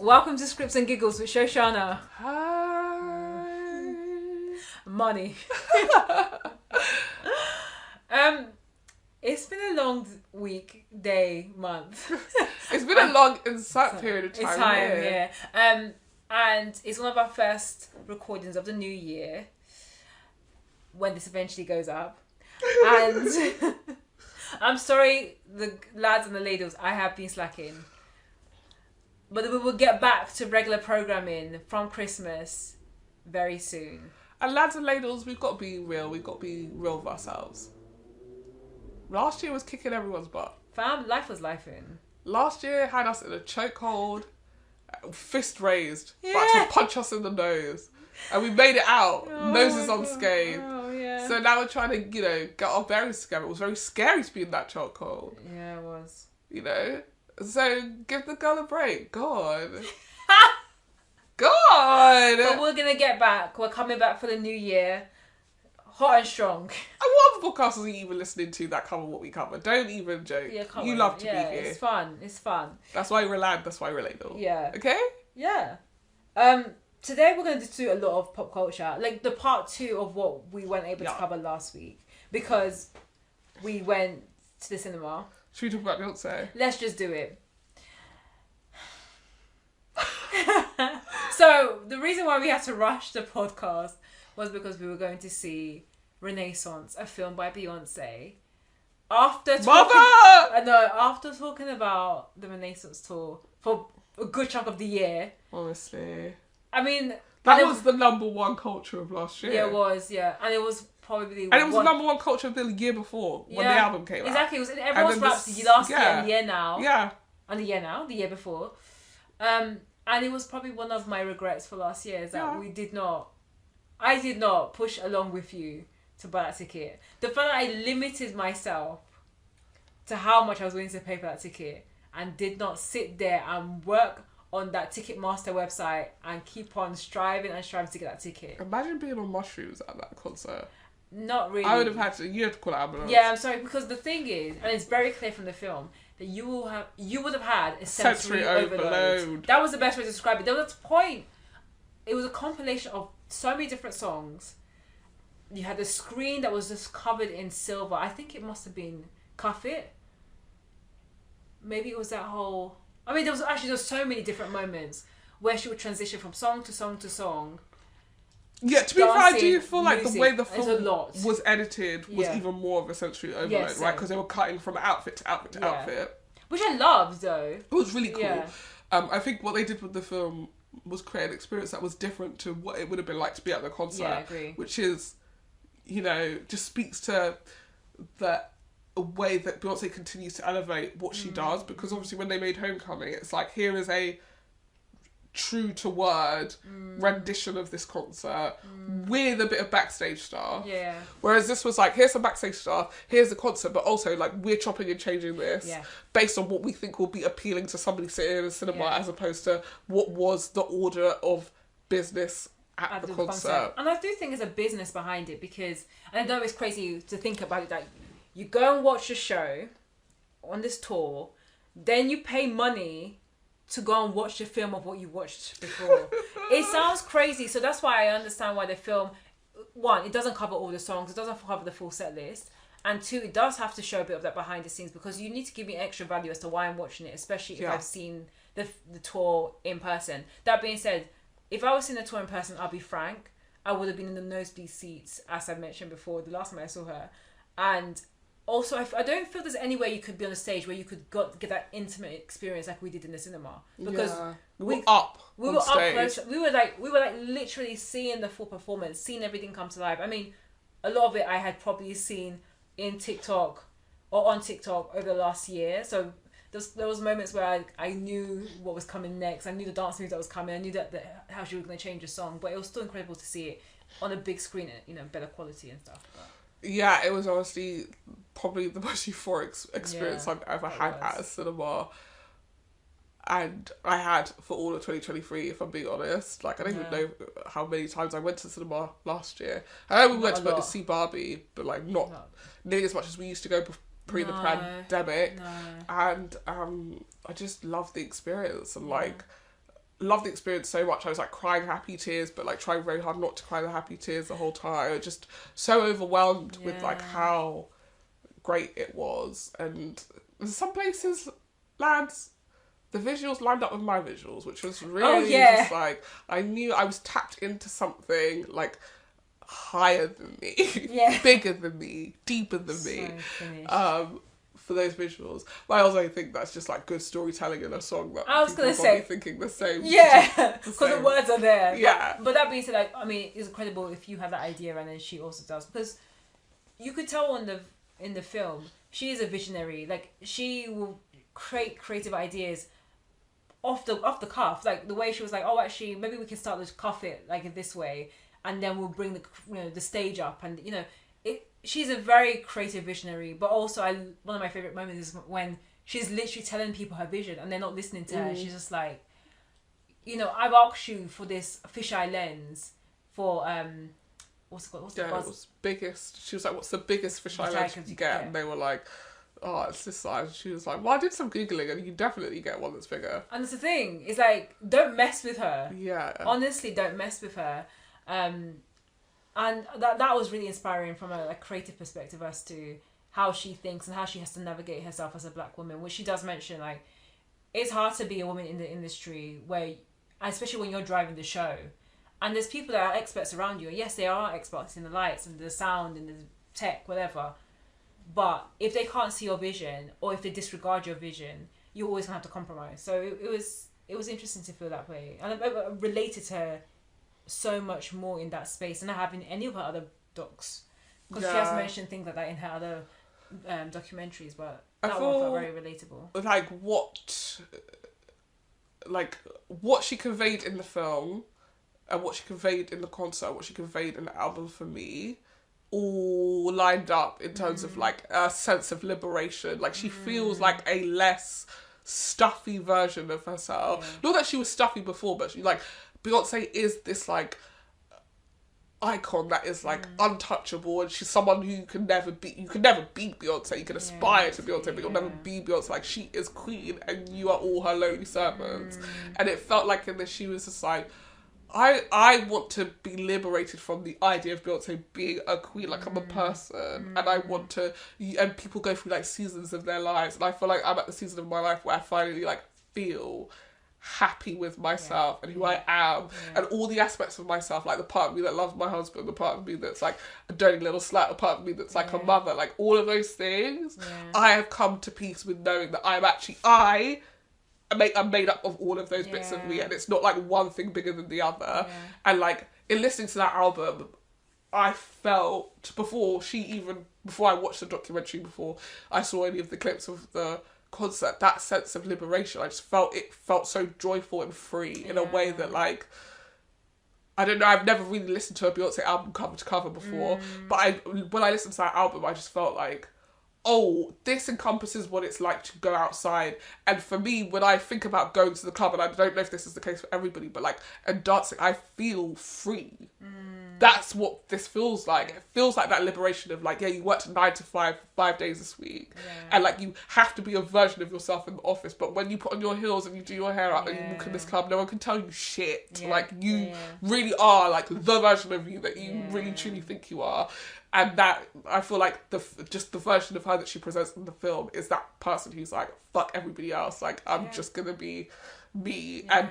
Welcome to Scripts and Giggles with Shoshana. Hi. Money. It's been a long week, day, month. It's been a long, inside period of time. It's time, yeah. And it's one of our first recordings of the new year when this eventually goes up. And I'm sorry, the lads and the ladies, I have been slacking. But we will get back to regular programming from Christmas very soon. And lads and ladles, we've got to be real. We've got to be real with ourselves. Last year was kicking everyone's butt. Fam, life was lifing. Last year had us in a chokehold, fist raised, about to punch us in the nose. And we made it out, noses unscathed. Oh, yeah. So now we're trying to, get our bearings together. It was very scary to be in that chokehold. Yeah, it was. So give the girl a break. God. God. But we're going to get back. We're coming back for the new year. Hot and strong. And what other podcasts are you even listening to that cover what we cover? Don't even joke. Yeah, come you on. love to be here. It's fun. It's fun. That's why we're loud. That's why we're ladle. Yeah. Okay? Yeah. Today we're going to do a lot of pop culture. Like the part 2 of what we weren't able to cover last week. Because we went to the cinema. Should we talk about Beyonce? Let's just do it. So, the reason why we had to rush the podcast was because we were going to see Renaissance, a film by Beyonce. After talking about the Renaissance tour for a good chunk of the year. Honestly. I mean... That was the number one culture of last year. Yeah, it was, yeah. And it was probably... And it was the number one culture of the year before, when the album came out. Exactly. It was in everyone's raps last year and the year now. Yeah. And the year now, the year before. And it was probably one of my regrets for last year is that I did not push along with you to buy that ticket. The fact that I limited myself to how much I was willing to pay for that ticket and did not sit there and work on that Ticketmaster website and keep on striving to get that ticket. Imagine being on mushrooms at that concert. Not really. I would have had to. You had to call an ambulance. Yeah, I'm sorry, because the thing is, and it's very clear from the film, that you would have had a sensory overload. That was the best way to describe it. There was a point. It was a compilation of so many different songs. You had the screen that was just covered in silver. I think it must have been Cuff It. Maybe it was that whole... I mean, there was so many different moments where she would transition from song to song to song. Yeah, to be fair, I do feel like the way the film was edited was even more of a sensory overload, right? Because they were cutting from outfit to outfit to outfit. Which I loved, though. It was really cool. Yeah. I think what they did with the film was create an experience that was different to what it would have been like to be at the concert. Yeah, I agree. Which is, just speaks to the way that Beyonce continues to elevate what she does. Because obviously when they made Homecoming, it's like, here is a true to word rendition of this concert with a bit of backstage stuff. Yeah. Whereas this was like, here's some backstage stuff, here's the concert, but also like we're chopping and changing this based on what we think will be appealing to somebody sitting in a cinema as opposed to what was the order of business at the concert. And I do think there's a business behind it because, and I know it's crazy to think about it, that you go and watch a show on this tour, then you pay money to go and watch the film of what you watched before. It sounds crazy, so that's why I understand why the film, one, it doesn't cover all the songs, it doesn't cover the full set list, and two, it does have to show a bit of that behind the scenes because you need to give me extra value as to why I'm watching it, especially if I've seen the tour in person. That being said, if I was seeing the tour in person, I'll be frank, I would have been in the nosebleed seats, as I mentioned before, the last time I saw her. And also, I don't feel there's any way you could be on a stage where you could get that intimate experience like we did in the cinema. Because we were up close. We were like literally seeing the full performance, seeing everything come to life. I mean, a lot of it I had probably seen in TikTok or on TikTok over the last year. So there was moments where I knew what was coming next. I knew the dance moves that was coming. I knew that how she was going to change the song. But it was still incredible to see it on a big screen, better quality and stuff. Yeah, it was honestly probably the most euphoric experience I've ever had at a cinema. And I had for all of 2023, if I'm being honest. Like, I don't even know how many times I went to cinema last year. I know we went to see Barbie, but like not nearly as much as we used to go pre the pandemic. And I just loved the experience. And like, loved the experience so much. I was like crying happy tears, but like trying very hard not to cry the happy tears the whole time. I was just so overwhelmed with like how great it was. And some places the visuals lined up with my visuals, which was really just like, I knew I was tapped into something like higher than me, bigger than me, deeper than me, for those visuals. But I also think that's just like good storytelling in a song that I was people gonna say thinking the same. Because the words are there. Yeah. But that being said, like, I mean, it's incredible if you have that idea and then she also does, because you could tell in the film she is a visionary. Like, she will create creative ideas off the cuff, like the way she was like, oh, actually maybe we can start the cuff it like this way, and then we'll bring the stage up, and she's a very creative visionary. But also one of my favorite moments is when she's literally telling people her vision and they're not listening to her. She's just like, I've asked you for this fisheye lens for what's it called? It was biggest. She was like, what's the biggest fisheye lens you can get? And they were like, oh, it's this size. She was like, well, I did some Googling and you definitely get one that's bigger. And that's the thing. It's like, don't mess with her. Yeah. Honestly, don't mess with her. And that was really inspiring from a creative perspective as to how she thinks and how she has to navigate herself as a black woman, which she does mention, like, it's hard to be a woman in the industry where, especially when you're driving the show, and there's people that are experts around you. And yes, they are experts in the lights and the sound and the tech, whatever. But if they can't see your vision, or if they disregard your vision, you're always gonna have to compromise. So it was interesting to feel that way, and I related to her so much more in that space than I have in any of her other docs, because she has mentioned things like that in her other documentaries. But that one felt very relatable. What she conveyed in the film, and what she conveyed in the concert, what she conveyed in the album for me, all lined up in terms of like a sense of liberation. Like, she feels like a less stuffy version of herself. Not that she was stuffy before, but she, like, Beyonce is this like icon that is like untouchable, and she's someone who you can never beat Beyonce. You can aspire to Beyonce, but you'll never be Beyonce. Like, she is queen and you are all her lowly servants. And it felt like in this she was just like, I want to be liberated from the idea of Beyonce being a queen. Like, I'm a person, and I want to, and people go through like seasons of their lives, and I feel like I'm at the season of my life where I finally like feel happy with myself and who I am, and all the aspects of myself, like the part of me that loves my husband, the part of me that's like a dirty little slut, the part of me that's like a mother, like all of those things. I have come to peace with knowing that I'm made up of all of those bits of me, and it's not like one thing bigger than the other. And like, in listening to that album, I felt before I watched the documentary, before I saw any of the clips of the concert, that sense of liberation, I just felt so joyful and free in a way that, like, I don't know, I've never really listened to a Beyonce album cover to cover before, but when I listened to that album, I just felt like, oh, this encompasses what it's like to go outside. And for me, when I think about going to the club, and I don't know if this is the case for everybody, but like, and dancing, I feel free. That's what this feels like. It feels like that liberation of like, you worked 9 to 5, 5 days this week. And like, you have to be a version of yourself in the office. But when you put on your heels and you do your hair up and you walk in this club, no one can tell you shit. Like, you really are like the version of you that you really truly think you are. And that, I feel like the version of her that she presents in the film is that person who's like, fuck everybody else. Like, I'm just gonna be me. And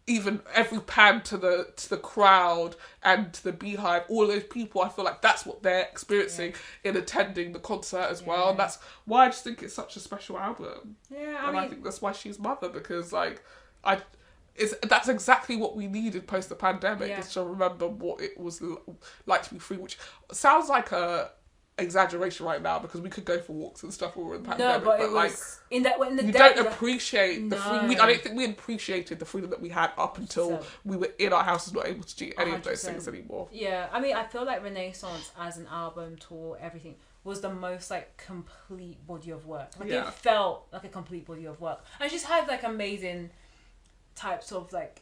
even every pan to the crowd and to the Beehive, all of those people, I feel like that's what they're experiencing in attending the concert as well. And that's why I just think it's such a special album. I think that's why she's mother, because like, that's exactly what we needed post the pandemic, is to remember what it was like to be free, which sounds like a exaggeration right now, because we could go for walks and stuff when we were in the pandemic, but it like, was in the we don't appreciate the freedom. I don't think we appreciated the freedom that we had up until we were in our houses, not able to do any 100%. Of those things anymore. I mean, I feel like Renaissance as an album, tour, everything was the most like complete body of work. Like, it felt like a complete body of work, and she's had like amazing types of like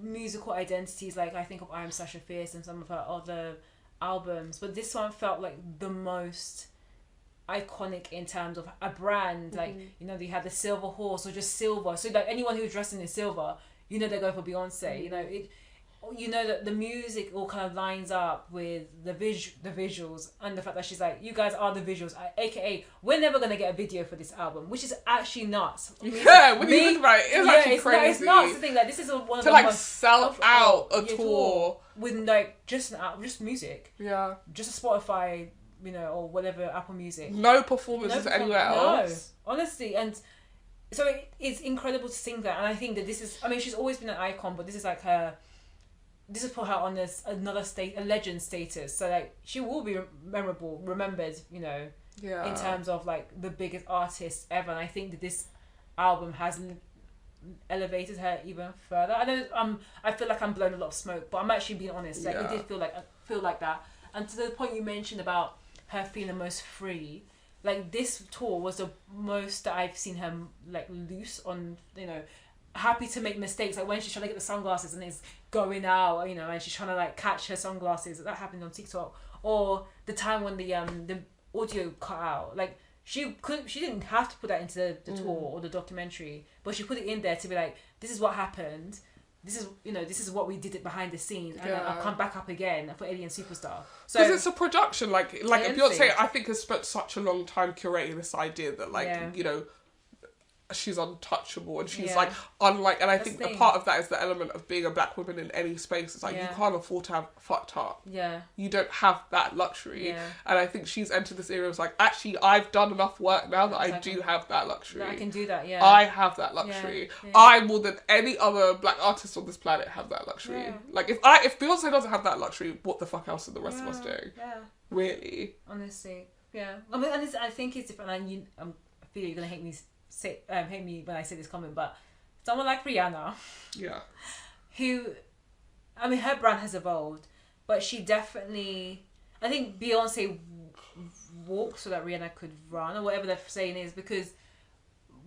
musical identities. Like, I think of I Am Sasha Fierce and some of her other albums, but this one felt like the most iconic in terms of a brand. Like, you know, they had the silver horse, or just silver, so like anyone who's dressing in silver, you know they're going for Beyonce. You know it. You know that the music all kind of lines up with the visuals and the fact that she's like, you guys are the visuals, aka we're never gonna get a video for this album, which is actually nuts. Yeah, when you think about it, it's actually crazy. It's nuts to think like this is one of to the like most sell out a tour with like just music, just a Spotify, you know, or whatever, Apple Music, no performances anywhere else. No, honestly, and so it's incredible to sing that, and I think that this is, I mean, she's always been an icon, but this is like her. This has put her on this a legend status. So like she will be remembered, you know, in terms of like the biggest artist ever. And I think that this album has elevated her even further. I know I feel like I'm blowing a lot of smoke, but I'm actually being honest. Like it did feel like that. And to the point you mentioned about her feeling the most free, like this tour was the most that I've seen her like loose on, you know, happy to make mistakes, like when she's trying to get the sunglasses and it's going out, you know, and she's trying to like catch her sunglasses. That happened on TikTok. Or the time when the audio cut out, like she didn't have to put that into the tour or the documentary, but she put it in there to be like, this is what happened, this is what we did it behind the scenes, and then I'll come back up again for Alien Superstar. So because it's a production, like Beyonce, I think, has spent such a long time curating this idea that you know, she's untouchable and she's like unlike, and I think a part of that is the element of being a black woman in any space. It's like you can't afford to have fucked up. You don't have that luxury. And I think she's entered this era. It's like, actually, I've done enough work now that I do have that luxury. I can do that. I have that luxury. I, more than any other black artist on this planet, have that luxury. Like if Beyonce doesn't have that luxury, what the fuck else are the rest of us doing? Really, honestly. I mean, and I think it's different, and I feel you're gonna hate me when I say this comment, but someone like Rihanna, who, I mean, her brand has evolved, but she definitely, I think Beyonce walked so that Rihanna could run, or whatever they're saying is, because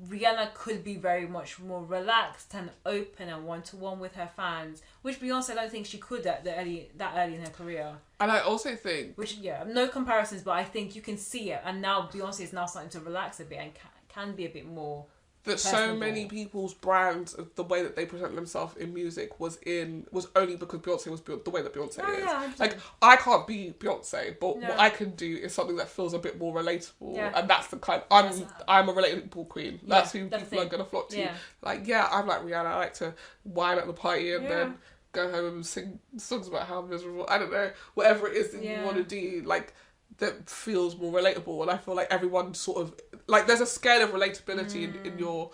Rihanna could be very much more relaxed and open and one-to-one with her fans, which Beyonce, I don't think she could that early in her career. And I also think, which no comparisons, but I think you can see it, and now Beyonce is now starting to relax a bit and can be a bit more that personable. So many people's brands, the way that they present themselves in music was only because Beyonce was the way that Beyonce is. Yeah, like, I can't be Beyonce, but what I can do is something that feels a bit more relatable, and that's the kind. I'm a relatable queen. That's who people are gonna flock to. Yeah. Like, I'm like Rihanna. I like to whine at the party and then go home and sing songs about how miserable. I don't know, whatever it is that you want to do. Like, that feels more relatable, and I feel like everyone sort of, like, there's a scale of relatability in your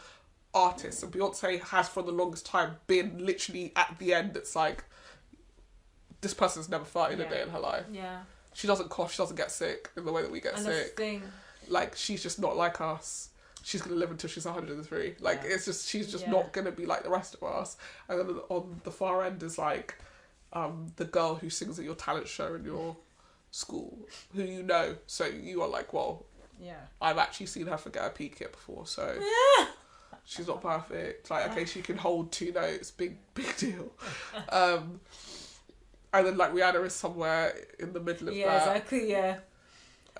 artists, and Beyonce has for the longest time been literally at the end. It's like, this person's never farted a day in her life. She doesn't cough, she doesn't get sick in the way that we get sick. Like, she's just not like us. She's gonna live until she's 103. Like, it's just, she's just not gonna be like the rest of us. And then on the far end is like the girl who sings at your talent show in your school, who you know, so you are like, well, I've actually seen her forget a P kit before, so she's not perfect. Like, okay, she can hold 2 notes, big deal. And then like Rihanna is somewhere in the middle of that. Exactly,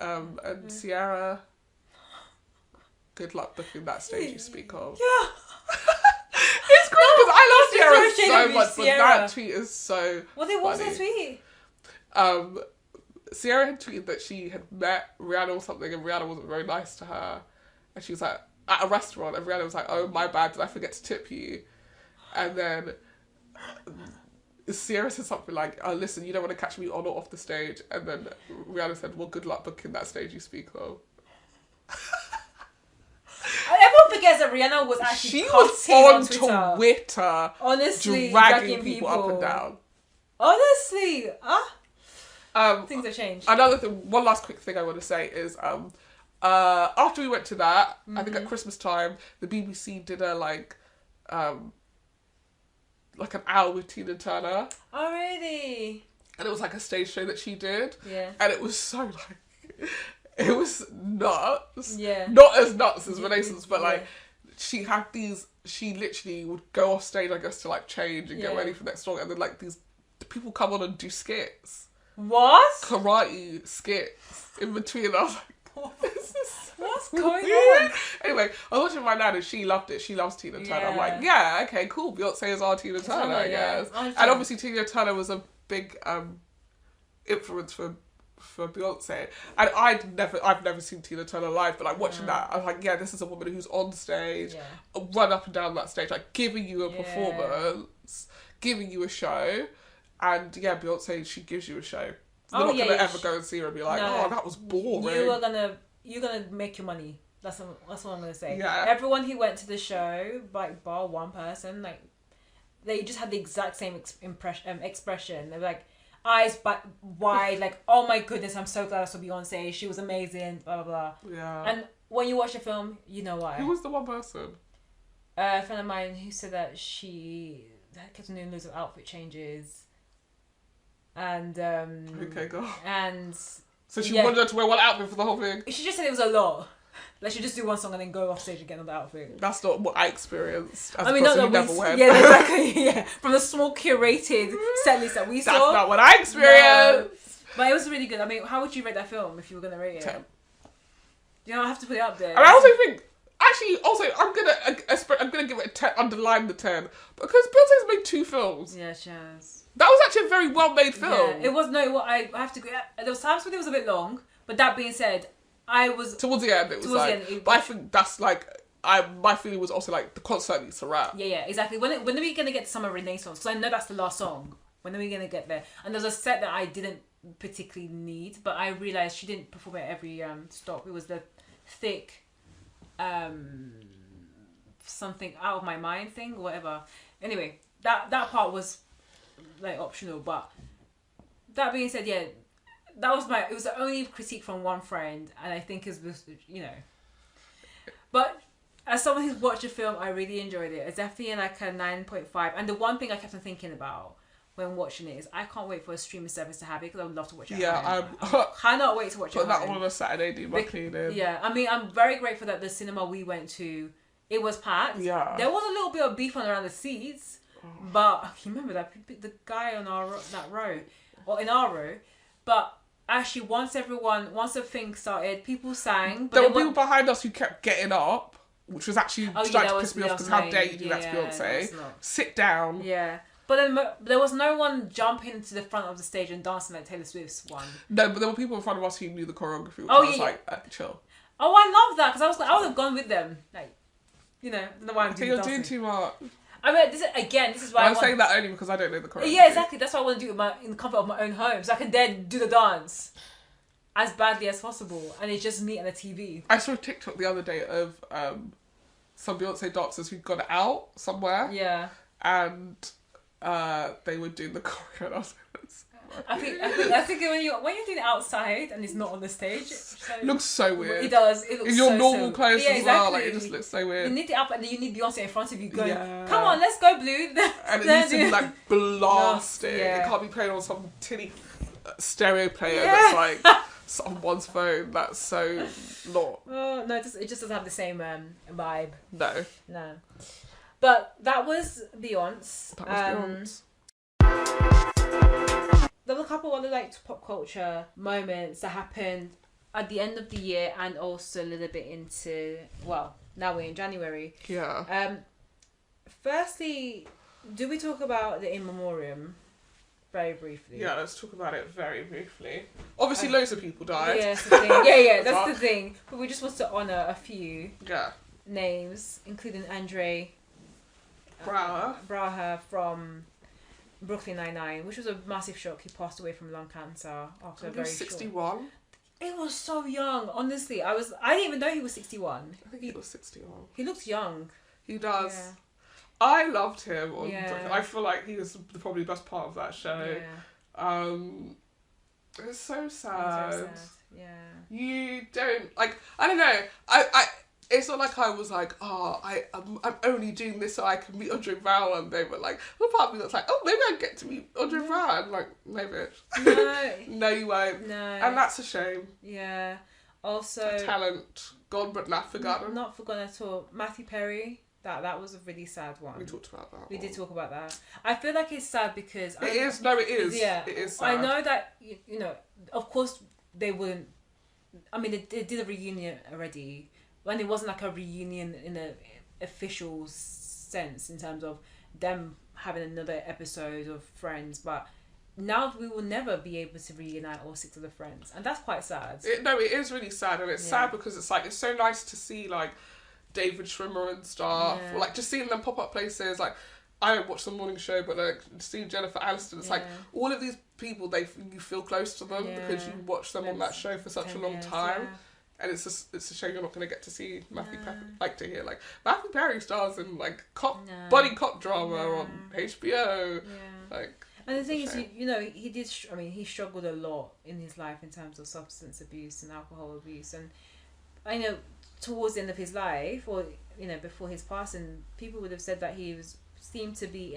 and Ciara, good luck booking that stage you speak of. It's great because I love Ciara so much, but that tweet is so what was that tweet? Ciara had tweeted that she had met Rihanna or something, and Rihanna wasn't very nice to her, and she was like, at a restaurant, and Rihanna was like, oh, my bad, did I forget to tip you? And then Ciara said something like, oh, listen, you don't want to catch me on or off the stage. And then Rihanna said, well, good luck booking that stage you speak of. Everyone forgets that Rihanna was actually on Twitter, honestly, dragging people up and down. Honestly, things have changed. Another thing, one last quick thing I want to say is, after we went to that, I think at Christmas time, the BBC did a like an hour with Tina Turner. Oh, really? And it was like a stage show that she did. Yeah. And it was so like, it was nuts. Yeah. Not as nuts as Renaissance, but like, she had these, she literally would go off stage, I guess, to like change and get ready for the next song, and then like these people come on and do skits. What? Karate skits in between. I was like, What's going on? Anyway, I was watching my nan and she loved it. She loves Tina Turner. I'm like, yeah, okay, cool. Beyonce is our Tina Turner, I guess. Yeah. And obviously Tina Turner was a big influence for Beyonce. And I've never seen Tina Turner live, but like watching that, I was like, yeah, this is a woman who's on stage, run up and down that stage, like giving you a performance, giving you a show. And yeah, Beyonce, she gives you a show. You're not gonna ever go and see her and be like, oh, that was boring. You're gonna make your money. That's what I'm gonna say. Yeah. Everyone who went to the show, like bar one person, like they just had the exact same expression. They're like eyes wide, like, oh my goodness, I'm so glad I saw Beyonce. She was amazing. Blah blah blah. Yeah. And when you watch the film, you know why. Who was the one person? A friend of mine who said that she kept doing loads of outfit changes. And okay, go. And so she wanted her to wear one outfit for the whole thing. She just said it was a lot. Like she just do one song and then go off stage and get another outfit. That's not what I experienced. I mean, not that never went. Yeah, exactly. Yeah, from the small curated set list that we saw. That's not what I experienced. No. But it was really good. I mean, how would you rate that film if you were gonna rate it? 10. You don't have to put it up there. And I also think. Actually, also, I'm gonna give it a 10. Underline the 10 because Beyonce's made 2 films. Yeah, she has. That was actually a very well-made film. Yeah, it was. No, I have to. There was times when it was a bit long, but that being said, I was towards the end. It was like, but I think that's like my feeling was also like the concert needs to wrap. Yeah, exactly. When are we gonna get to Summer Renaissance? Because I know that's the last song. When are we gonna get there? And there's a set that I didn't particularly need, but I realized she didn't perform at every stop. It was the thick, something out of my mind thing, or whatever. Anyway, that part was like optional, but that being said, yeah, it was the only critique from one friend, and I think is, you know, but as someone who's watched the film, I really enjoyed it. It's definitely like a 9.5, and the one thing I kept on thinking about when watching it is I can't wait for a streaming service to have it because I would love to watch it. Yeah, I cannot wait to watch it. Put that on a Saturday, do my cleaning. Yeah, I mean, I'm very grateful that the cinema we went to, it was packed. Yeah, there was a little bit of beef on around the seats. But you remember that the guy on that row, or in our row, but actually once the thing started, people sang. But there were people behind us who kept getting up, which was actually starting to piss me off because how dare you do that to Beyonce? Sit down. Yeah, but then there was no one jumping to the front of the stage and dancing like Taylor Swift's one. No, but there were people in front of us who knew the choreography. Which I was like, chill. Oh, I love that because I would have gone with them. Like, you know, the one. Okay, you're doing too much. I mean, this is why I'm saying that only because I don't know the choreography. Yeah, exactly. That's why I want to do it in the comfort of my own home, so I can then do the dance as badly as possible, and it's just me and the TV. I saw a TikTok the other day of some Beyonce dancers who'd gone out somewhere. Yeah. And they were doing the choreo, and I was like, I think when you're doing it outside and it's not on the stage, it looks so weird. It does. It looks in your normal clothes as well. Like it just looks so weird. You need it up, and then you need Beyonce in front of you going, "Come on, let's go, Blue." And it needs to be like blasted. Yeah. It can't be playing on some tinny stereo player that's like on one's phone. That's so not. Oh no, it just doesn't have the same vibe. No. But that was Beyonce. Beyonce. There were a couple of other like pop culture moments that happened at the end of the year and also a little bit into, well, now we're in January. Yeah. Firstly, do we talk about the In Memoriam very briefly? Yeah, let's talk about it very briefly. Obviously, loads of people died. Yeah, that's the thing. Yeah, that's the thing. But we just want to honour a few names, including Andre Braha from Brooklyn Nine-Nine, which was a massive shock. He passed away from lung cancer after a very 61. It was so young. Honestly, I didn't even know he was 61. I think he was 61. He looked young. He does. Yeah. I loved him. I feel like he was probably the best part of that show. Yeah. It's so sad. It's so sad. Yeah. You don't like. I don't know. It's not like I was like, I'm only doing this so I can meet Andre Brown one day, but like, the part of me that's like, oh, maybe I get to meet Andre Brown. Like, no, bitch. No. No, you won't. No. And that's a shame. Yeah. Also, a talent gone but not forgotten. Not forgotten at all. Matthew Perry. That was a really sad one. We talked about that. We did talk about that. I feel like it's sad because it is. No, it is. Yeah. It is sad. I know that you know. Of course, they wouldn't I mean, they did a reunion already, when it wasn't like a reunion in a official sense in terms of them having another episode of Friends, but now we will never be able to reunite all 6 of the Friends, and that's quite sad. It is really sad, and it's sad because it's like, it's so nice to see like David Schwimmer and stuff, or like just seeing them pop up places. Like, I don't watch the morning show, but like seeing Jennifer Aniston, it's like all of these people, you feel close to them because you watch them on that show for such a long time. And it's a shame you're not going to get to see Matthew Perry, like to hear like Matthew Perry stars in like buddy cop drama on HBO. Like, and the thing is, you know, he did. I mean, he struggled a lot in his life in terms of substance abuse and alcohol abuse, and I know towards the end of his life, or you know, before his passing, people would have said that he seemed to be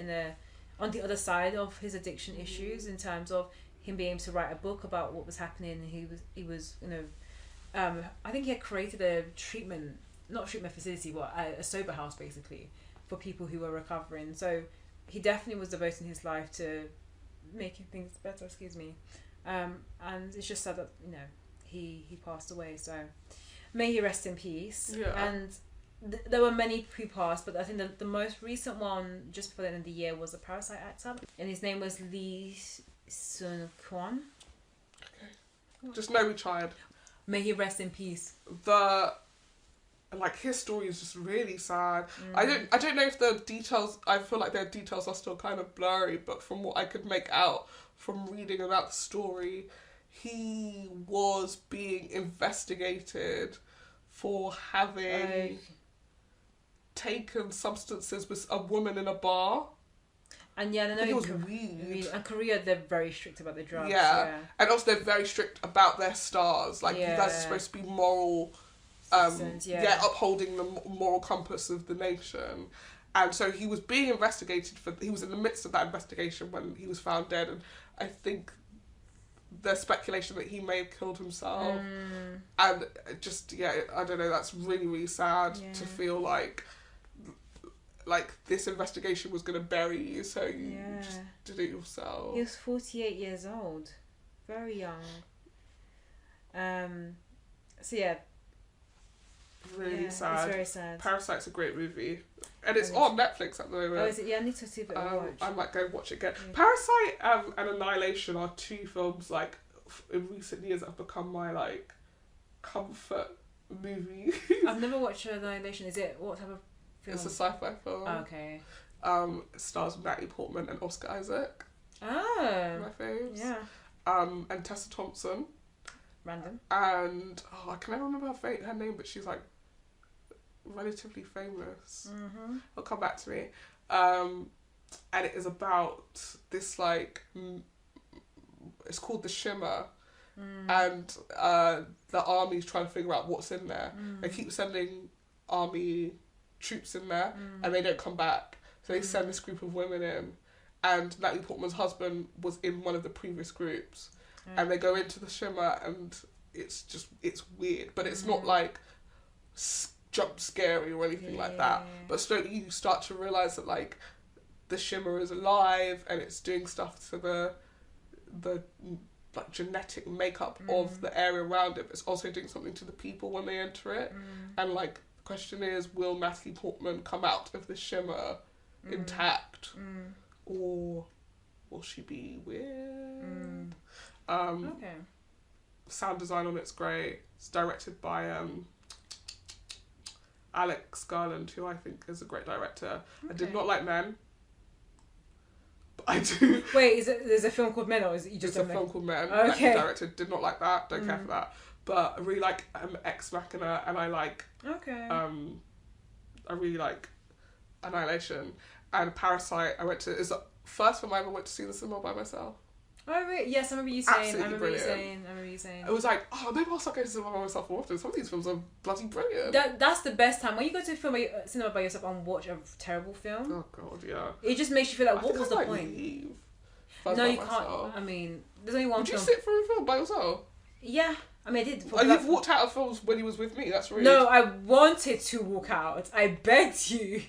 on the other side of his addiction issues in terms of him being able to write a book about what was happening. He was you know. I think he had created a not treatment facility, but a sober house basically for people who were recovering. So he definitely was devoting his life to making things better. And it's just sad that you know he passed away. So may he rest in peace. Yeah. And there were many who passed, but I think the most recent one just before the end of the year was a Parasite actor, and his name was Lee Sun-kwon. Okay. Just know we tried. May he rest in peace. His story is just really sad. I don't know if the details, I feel like their details are still kind of blurry, but from what I could make out from reading about the story, he was being investigated for having taken substances with a woman in a bar. And I know it was weird. In Korea, they're very strict about the drugs. Yeah. And also they're very strict about their stars. Like, you guys are supposed to be moral, upholding the moral compass of the nation. And so he was being investigated he was in the midst of that investigation when he was found dead. And I think there's speculation that he may have killed himself. And just, I don't know, that's really, really sad to feel like this investigation was going to bury you, so you just did it yourself. He was 48 years old. Very young. Really sad. It's very sad. Parasite's a great movie. And it's on Netflix at the moment. Oh, is it? Yeah, I need to see if I watch. I might go watch it again. Yeah. Parasite and Annihilation are 2 films, like, in recent years that have become my, like, comfort movie. I've never watched Annihilation. Is it, what type of film? It's a sci-fi film. Oh, okay. It stars Natalie Portman and Oscar Isaac. Oh. My faves. Yeah. And Tessa Thompson. Random. And, I can never remember her name, but she's, like, relatively famous. It'll come back to me. And it is about this, like, it's called The Shimmer. And the army's trying to figure out what's in there. They keep sending army troops in there and they don't come back. So they send this group of women in, and Natalie Portman's husband was in one of the previous groups. And they go into The Shimmer, and it's weird, but it's not like jump scary or anything like that. But slowly you start to realise that, like, The Shimmer is alive and it's doing stuff to the like genetic makeup of the area around it. But it's also doing something to the people when they enter it. And, like, the question is, will Natalie Portman come out of The Shimmer intact, or will she be weird? Okay. Sound design on it's great. It's directed by Alex Garland, who I think is a great director. I did not like Men, but I do. Wait, there's a film called Men, or is it you just? There's a film called Men. Okay. That he directed. Did not like that. Don't care for that. But I really like Ex Machina, and I like. Okay. I really like Annihilation and Parasite. It's the first film I ever went to see in the cinema by myself. Oh, really? Yes, I remember you saying. Absolutely I remember brilliant. you saying. It was like, maybe I'll start going to cinema by myself more often. Some of these films are bloody brilliant. That's the best time when you go to cinema by yourself and watch a terrible film. Oh god, yeah. It just makes you feel like, what was the point? Leave No, you can't. I mean, there's only one Would film. you sit through a film by yourself? Yeah, I mean, I did. You've walked out of films when he was with me. That's rude. No, I wanted to walk out. I begged you.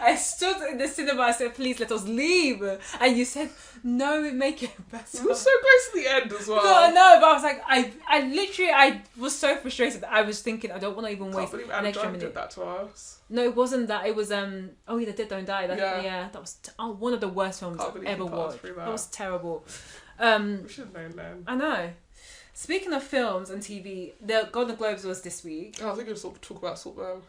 I stood in the cinema. I said, "Please let us leave," and you said, "No, it make it better." We were so close to the end as well. No, no, but I was like, I was so frustrated. I was thinking, I don't want to even waste an extra minute. Did that to us. No, it wasn't that. It was oh yeah, The Dead Don't Die. That was one of the worst films I've ever watched. That was terrible. We should have known then. I know. Speaking of films and TV, the Golden Globes was this week. Oh, I think we should talk about Saltburn.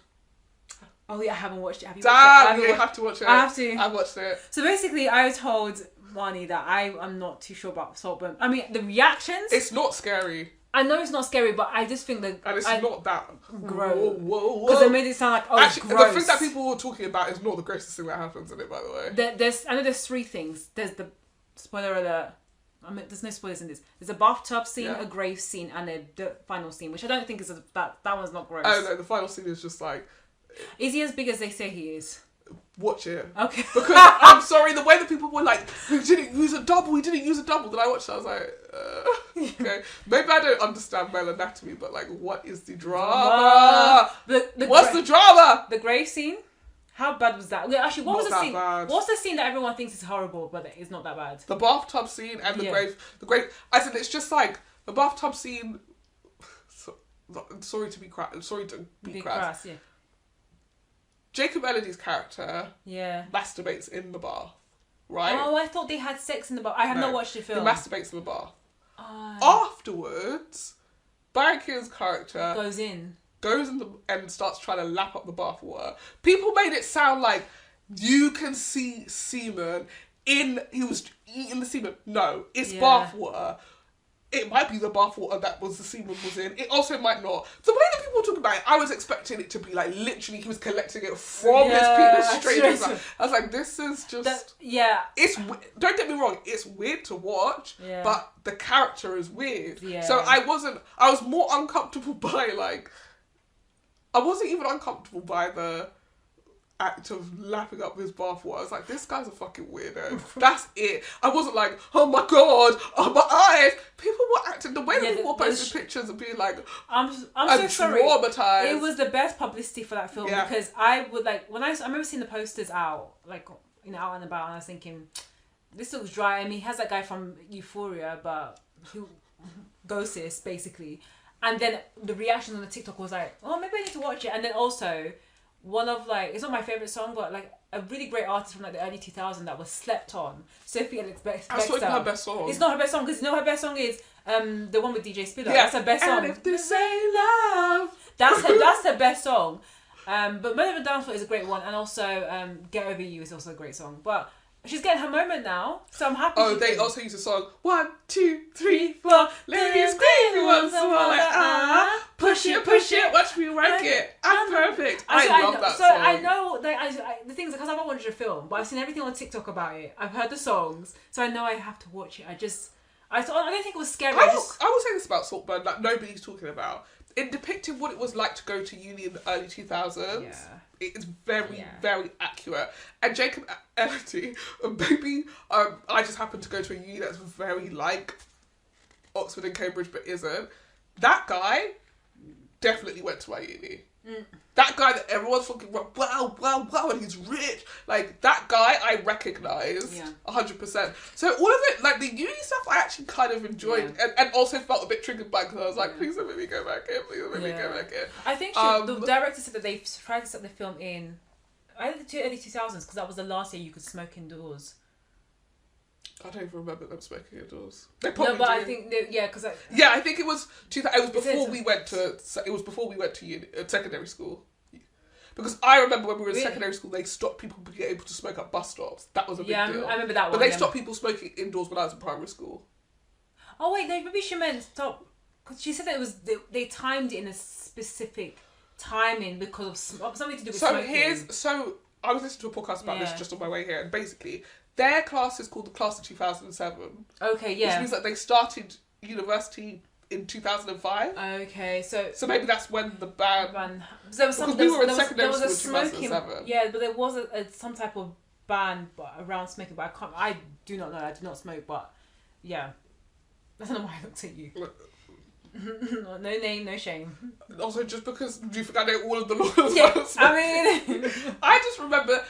Oh yeah, I haven't watched it. Have you watched it? You have to watch it. I have to. I watched it. So basically, I told Marnie that I'm not too sure about Saltburn. I mean, the reactions. It's not scary. I know it's not scary, but I just think that... And it's not that... Gross. Whoa. Because it made it sound like, Actually, gross. the thing that people were talking about is not the grossest thing that happens in it, by the way. I know there's three things. There's the... Spoiler alert. I mean, there's no spoilers in this. There's a bathtub scene, a grave scene, and the final scene, which I don't think is... That one's not gross. Oh, no, the final scene is just like... Is he as big as they say he is? Watch it. Okay. Because, I'm sorry, the way that people were like, he didn't use a double, then I watched it, I was like, okay. Maybe I don't understand male anatomy, but like, what is the drama? What's the drama? The grave scene? How bad was that? Actually, what was the scene? Bad. What's the scene that everyone thinks is horrible, but it's not that bad? The bathtub scene and the grave. I said it's just like the bathtub scene. Sorry to be crass. Yeah. Jacob Elordi's character masturbates in the bath, right? Oh, I thought they had sex in the bath. I have not watched the film. He masturbates in the bath. Afterwards, Barry Keoghan's character goes in and starts trying to lap up the bath water. People made it sound like you can see semen he was eating the semen. No, it's bath water. It might be the bathwater that the semen was in. It also might not. The way that people talk about it, I was expecting it to be like literally he was collecting it from his penis straight into. I was like, this is just It's don't get me wrong, it's weird to watch, but the character is weird. Yeah. So I was more uncomfortable by like. I wasn't even uncomfortable by the act of lapping up his bathwater. I was like, this guy's a fucking weirdo. That's it. I wasn't like, oh my god, oh my eyes. People were acting the way that people were posting pictures and being like, I'm so sorry. Traumatized. It was the best publicity for that film because I would like I remember seeing the posters out out and about, and I was thinking, this looks dry. I mean, he has that guy from Euphoria, but who Ghostis basically. And then the reaction on the TikTok was like, oh, maybe I need to watch it. And then also, one of it's not my favourite song, but a really great artist from the early 2000s that was slept on. Sophie Alex Bextor. That's not even her best song. It's not her best song because her best song is the one with DJ Spiller. That's her best song. And if this ain't love. That's her best song. But Mother of a Downfall is a great one, and also Get Over You is also a great song. But she's getting her moment now, so I'm happy. Oh, they also use a song 1, 2, 3, 4. Ladies scream once more like push it, watch me work it. I'm perfect. I love that song. So I know the things because I haven't watched the film, but I've seen everything on TikTok about it. I've heard the songs, so I know I have to watch it. I don't think it was scary. I will say this about Saltburn that nobody's talking about. It depicted what it was like to go to uni in the early 2000s. Yeah. It's very, very accurate. And Jacob Elordi, maybe I just happened to go to a uni that's very like Oxford and Cambridge, but isn't. That guy definitely went to my uni. That guy that everyone's fucking wow, and he's rich. Like, that guy I recognise 100%. So all of it, like the uni stuff, I actually kind of enjoyed and also felt a bit triggered by because I was like, please don't make me go back in, please don't make me go back in. I think the director said that they tried to set the film in either the early 2000s because that was the last year you could smoke indoors. I don't even remember them smoking indoors. I think because I think it was before we went to secondary school. Because I remember when we were in secondary school, they stopped people being able to smoke at bus stops. That was a big deal. I remember that one. But they stopped people smoking indoors when I was in primary school. Oh wait, no, maybe she meant stop. Because she said that it was they timed it in a specific timing because of something to do with smoking. So I was listening to a podcast about this just on my way here, and basically their class is called the class of 2007. Okay, yeah. Which means that they started university in 2005. Okay, so maybe that's when the ban. There was we were in secondary school in 2007. Yeah, but there was some type of ban around smoking. But I do not know. I do not smoke. But yeah, I don't know why I looked at you. No name, no shame. Also, just because do you think I know all of the laws? Yeah, I mean, I remember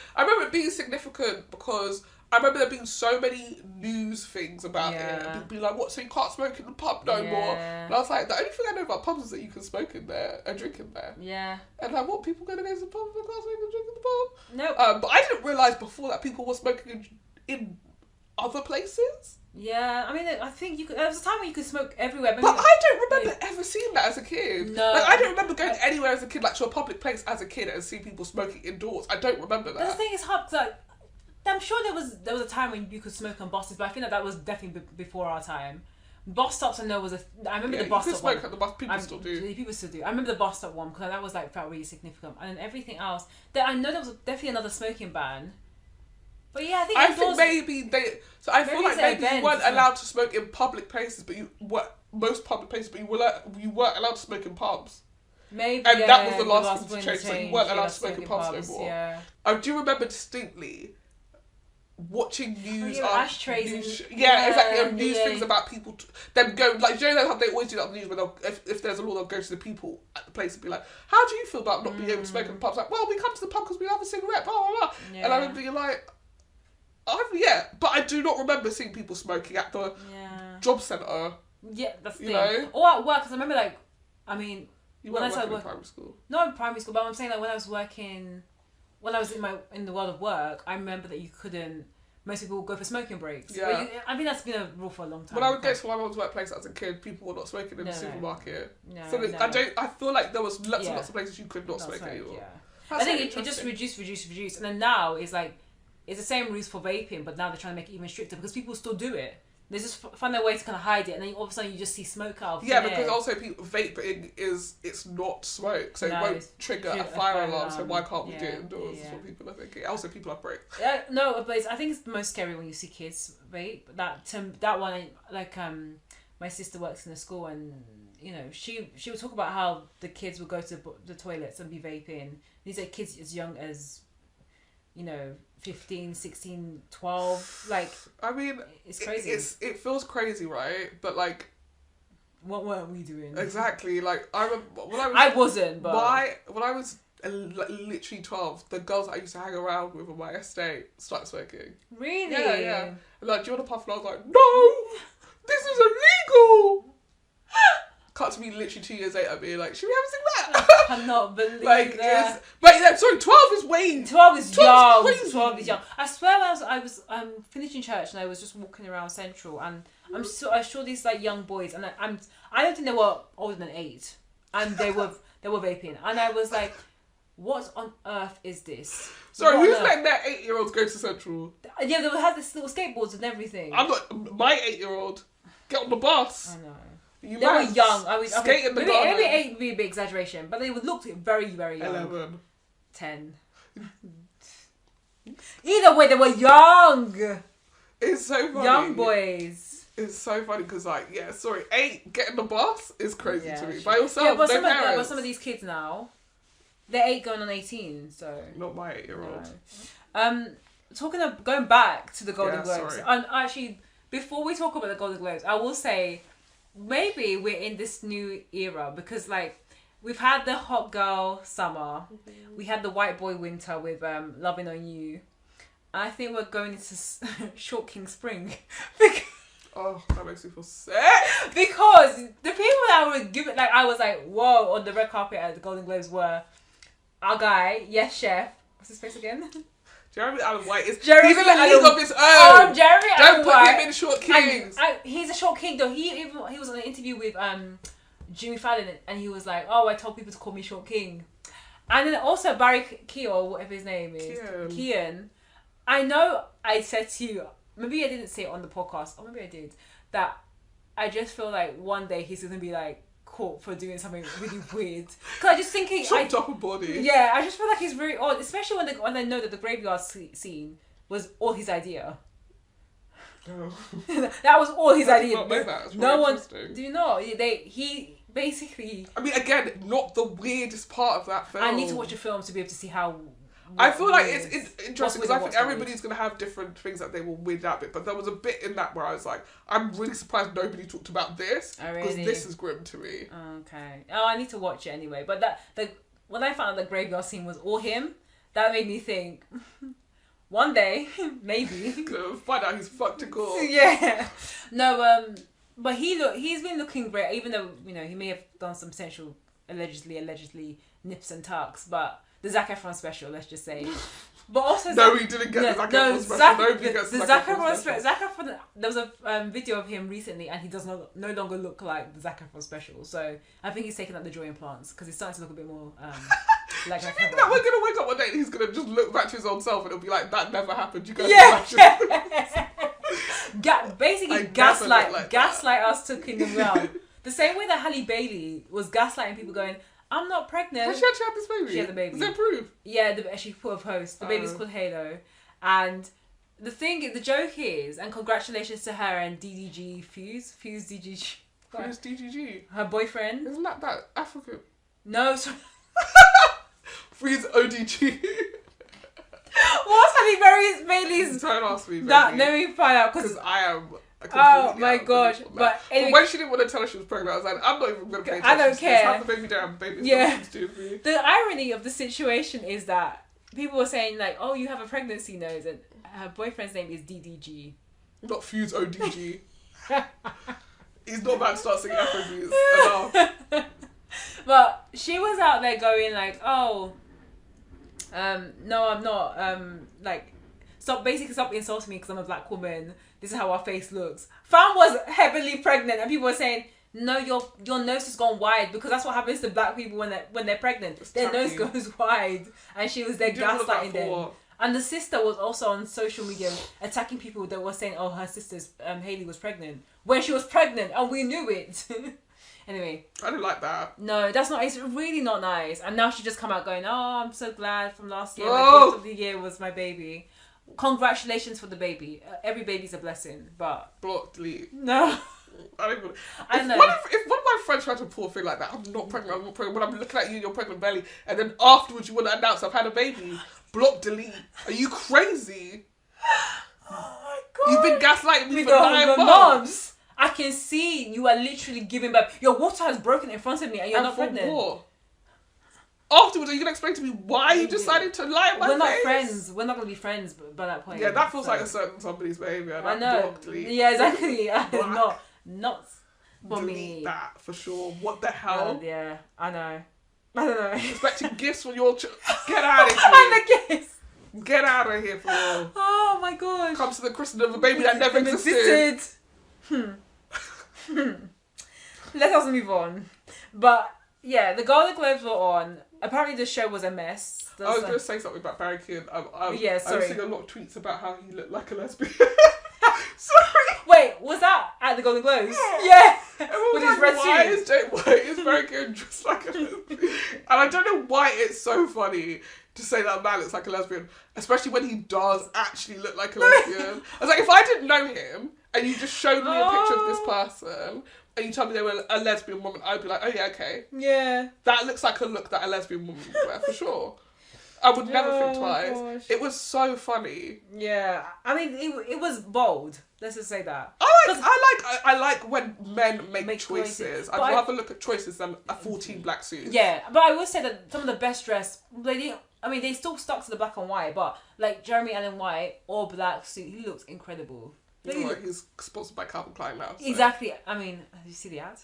it being significant because I remember there being so many news things about it. And people be like, what, so you can't smoke in the pub no more? And I was like, the only thing I know about pubs is that you can smoke in there and drink in there. Yeah. And like, what, people going to go to the pub and can't smoke and drink in the pub? No. But I didn't realise before that people were smoking in other places. Yeah, I mean, I think you could. There was a time when you could smoke everywhere. But I don't remember ever seeing that as a kid. No. Like, I don't remember going anywhere as a kid, like to a public place as a kid and seeing people smoking indoors. I don't remember that. The thing is hard, because like, I'm sure there was a time when you could smoke on buses, but I think that was definitely before our time. Bus stops, I know was I remember the bus stop one. You could smoke at the bus, people still do. People still do. I remember the bus stop one, because that was like, felt really significant. And then everything else, I know there was definitely another smoking ban. But yeah, I think maybe they. So I feel like maybe you weren't events, allowed to smoke in public places, but most public places, but you weren't allowed to smoke in pubs. Maybe. And yeah, that was the last thing to change. So you weren't allowed to smoke in pubs no more. Yeah. I do remember distinctly watching news. Ashtrays. Exactly. News things about people. Them going like, you know how they always do that on the news when if there's a law, they'll go to the people at the place and be like, "How do you feel about not being able to smoke in pubs?" Like, well, we come to the pub because we have a cigarette. Blah blah blah. Yeah. And I remember being like. But I do not remember seeing people smoking at the job centre. Yeah, that's the thing. Know? Or at work, because I remember, like, I mean... You weren't working in primary school? Not in primary school, but I'm saying, like, when I was working... When I was in the world of work, I remember that you couldn't... Most people would go for smoking breaks. Yeah. I think that's been a rule for a long time. When I would go to my mum's workplace as a kid, people were not smoking in the supermarket. I feel like there was lots and lots of places you could not smoke anymore. Yeah. I think it just reduced. And then now it's like... It's the same rules for vaping, but now they're trying to make it even stricter because people still do it. They just find their way to kind of hide it, and then all of a sudden you just see smoke out. Because also vaping it's not smoke, so it won't trigger a fire alarm. So why can't we do it indoors? Is what people are thinking. Also, people have breaks. No, but I think it's the most scary when you see kids vape. That one, like my sister works in a school, and you know she would talk about how the kids would go to the toilets and be vaping. These are kids as young as, you know, 15, 16, 12, like... I mean... It's crazy. It feels crazy, right? But, like... What weren't we doing? Exactly, like, I remember... I wasn't, but... When I was literally 12, the girls I used to hang around with on my estate started smoking. Really? Yeah. And like, do you want a puff? And I was like, no! This is illegal! Cut to me literally 2 years later being like, should we have a cigarette? I cannot believe that. Wait, sorry, 12 is way... 12 is young. 12 is young. I swear I was finishing church and I was just walking around Central and I saw these like young boys and I don't think they were older than 8 and they were vaping and I was like, what on earth is this? Sorry, who's letting their 8-year-olds go to Central? Yeah, they had this little skateboards and everything. I'm not... My 8-year-old, get on the bus. I know. They were young. I was skate in the garden. Maybe 8 would be a big exaggeration, but they looked very, very young. 11. 10. Either way, they were young. It's so funny. Young boys. It's so funny because, like, 8 getting the bus is crazy to me. By yourself, yeah, but no parents. But some of these kids now, they're 8 going on 18, so... Not my 8-year-old. No. Going back to the Golden Globes, sorry. and actually, before we talk about the Golden Globes, I will say... Maybe we're in this new era because, like, we've had the hot girl summer, we had the white boy winter with Loving on You, and I think we're going into Short King Spring. Oh, that makes me feel sick. Because the people that were giving, like, I was like, whoa, on the red carpet at the Golden Globes were our guy, Yes Chef. What's his face again? Jeremy Allen White is... Jeremy he's in a league of his own. Jeremy Allen White. Don't put him in Short Kings. He's a Short King, though. He was on an interview with Jimmy Fallon, and he was like, oh, I told people to call me Short King. And then also Barry Keogh, whatever his name is. Kean. I know I said to you, maybe I didn't say it on the podcast, or maybe I did, that I just feel like one day he's going to be like, caught for doing something really weird. Because I just thinking... Chopped up a body. Yeah, I just feel like he's very odd, especially when I know that the graveyard scene was all his idea. Oh. That was all his idea. I did not know that. It's no one... interesting. Do you know? He basically... I mean, again, not the weirdest part of that film. I need to watch a film to be able to see how I feel like it's interesting What's because I think what's not everybody's going to have different things that they will weird out with. But there was a bit in that where I was like, I'm really surprised nobody talked about this. Oh, Because really? this is grim to me. Okay. Oh, I need to watch it anyway. But when I found out the graveyard scene was all him, that made me think, one day, maybe. Gonna find out he's fucked a girl. Yeah. No, but he's been looking great, even though, you know, he may have done some sensual, allegedly nips and tucks, but the Zac Efron special, let's just say. But also... No, he didn't get the Zac Efron special. Nobody gets the Zac Efron special. Zac Efron, there was a video of him recently and he does no longer look like the Zac Efron special. So I think he's taken out the joy implants because he's starting to look a bit more like... Do you think that we're going to wake up one day and he's going to just look back to his old self and it'll be like, that never happened. You guys basically gaslight us taking them around. The same way that Halle Bailey was gaslighting people going, I'm not pregnant. Has she actually had this baby? She had the baby. Is there proof? Yeah, she put a post. The baby's called Halo. And the joke is, and congratulations to her and DDG Fuse DGG. Who's DGG? Her boyfriend. Isn't that African? No, sorry. Fuse ODG. What's Halle Bailey's? Don't ask me. Let me find out because I am. Oh my gosh! But anyway, when she didn't want to tell us she was pregnant, I was like, I'm not even going to pay attention. I don't care. Have the baby down, baby. Yeah. The irony of the situation is that people were saying like, "Oh, you have a pregnancy nose," and her boyfriend's name is DDG. Not Fuse ODG. He's not about to start singing Afrobeats. Enough. But she was out there going like, "Oh, no, I'm not. Like, stop insulting me because I'm a black woman. This is how our face looks." Fam was heavily pregnant, and people were saying, "No, your nose has gone wide because that's what happens to black people when they're pregnant. Their nose goes wide." And she was there gaslighting them. And the sister was also on social media attacking people that were saying, "Oh, her sister's Hailey was pregnant when she was pregnant, and we knew it." Anyway, I didn't like that. No, that's not. It's really not nice. And now she just come out going, "Oh, I'm so glad from last year. My gift of the year was my baby. Congratulations for the baby. Every baby's a blessing." But block, delete. No. I don't even. I know. If one of my friends tried to pull a thing like that, I'm not pregnant. When I'm looking at you, you're pregnant belly, and then afterwards you want to announce I've had a baby. Block, delete. Are you crazy? Oh my god. You've been gaslighting me for 9 months. I can see you are literally giving birth. Your water has broken in front of me and you're not pregnant. What? Afterwards, are you going to explain to me why you decided to lie in my face? We're not friends. We're not going to be friends by that point. Yeah, that feels like a certain somebody's behaviour. I know. Yeah, exactly. Not for me. That, for sure. What the hell? Yeah, I know. I don't know. Expecting gifts from your Get out of here. And the gifts. Get out of here for real. Oh my gosh. Comes to the christening of a baby that never existed. Let us move on. But yeah, the Golden Globes were on. Apparently the show was a mess. I was going to say something about Barry Keoghan. Yeah, I was sorry. seeing a lot of tweets about how he looked like a lesbian. Sorry. Wait, was that at the Golden Globes? Yeah. With his red suit. Why is Barry Keoghan dressed like a lesbian? And I don't know why it's so funny to say that a man looks like a lesbian, especially when he does actually look like a lesbian. I was like, if I didn't know him and you just showed me a picture of this person and you told me they were a lesbian woman, I'd be like, oh yeah, okay. Yeah. That looks like a look that a lesbian woman would wear, for sure. I would never think twice. Gosh. It was so funny. Yeah. I mean, it was bold. Let's just say that. I like when men make choices. I'd rather look at choices than a 14 black suits. Yeah, but I will say that some of the best dressed, they still stuck to the black and white, but like Jeremy Allen White, all black suit, he looks incredible. He's sponsored by Calvin Klein now. So. Exactly. I mean, did you see the ad?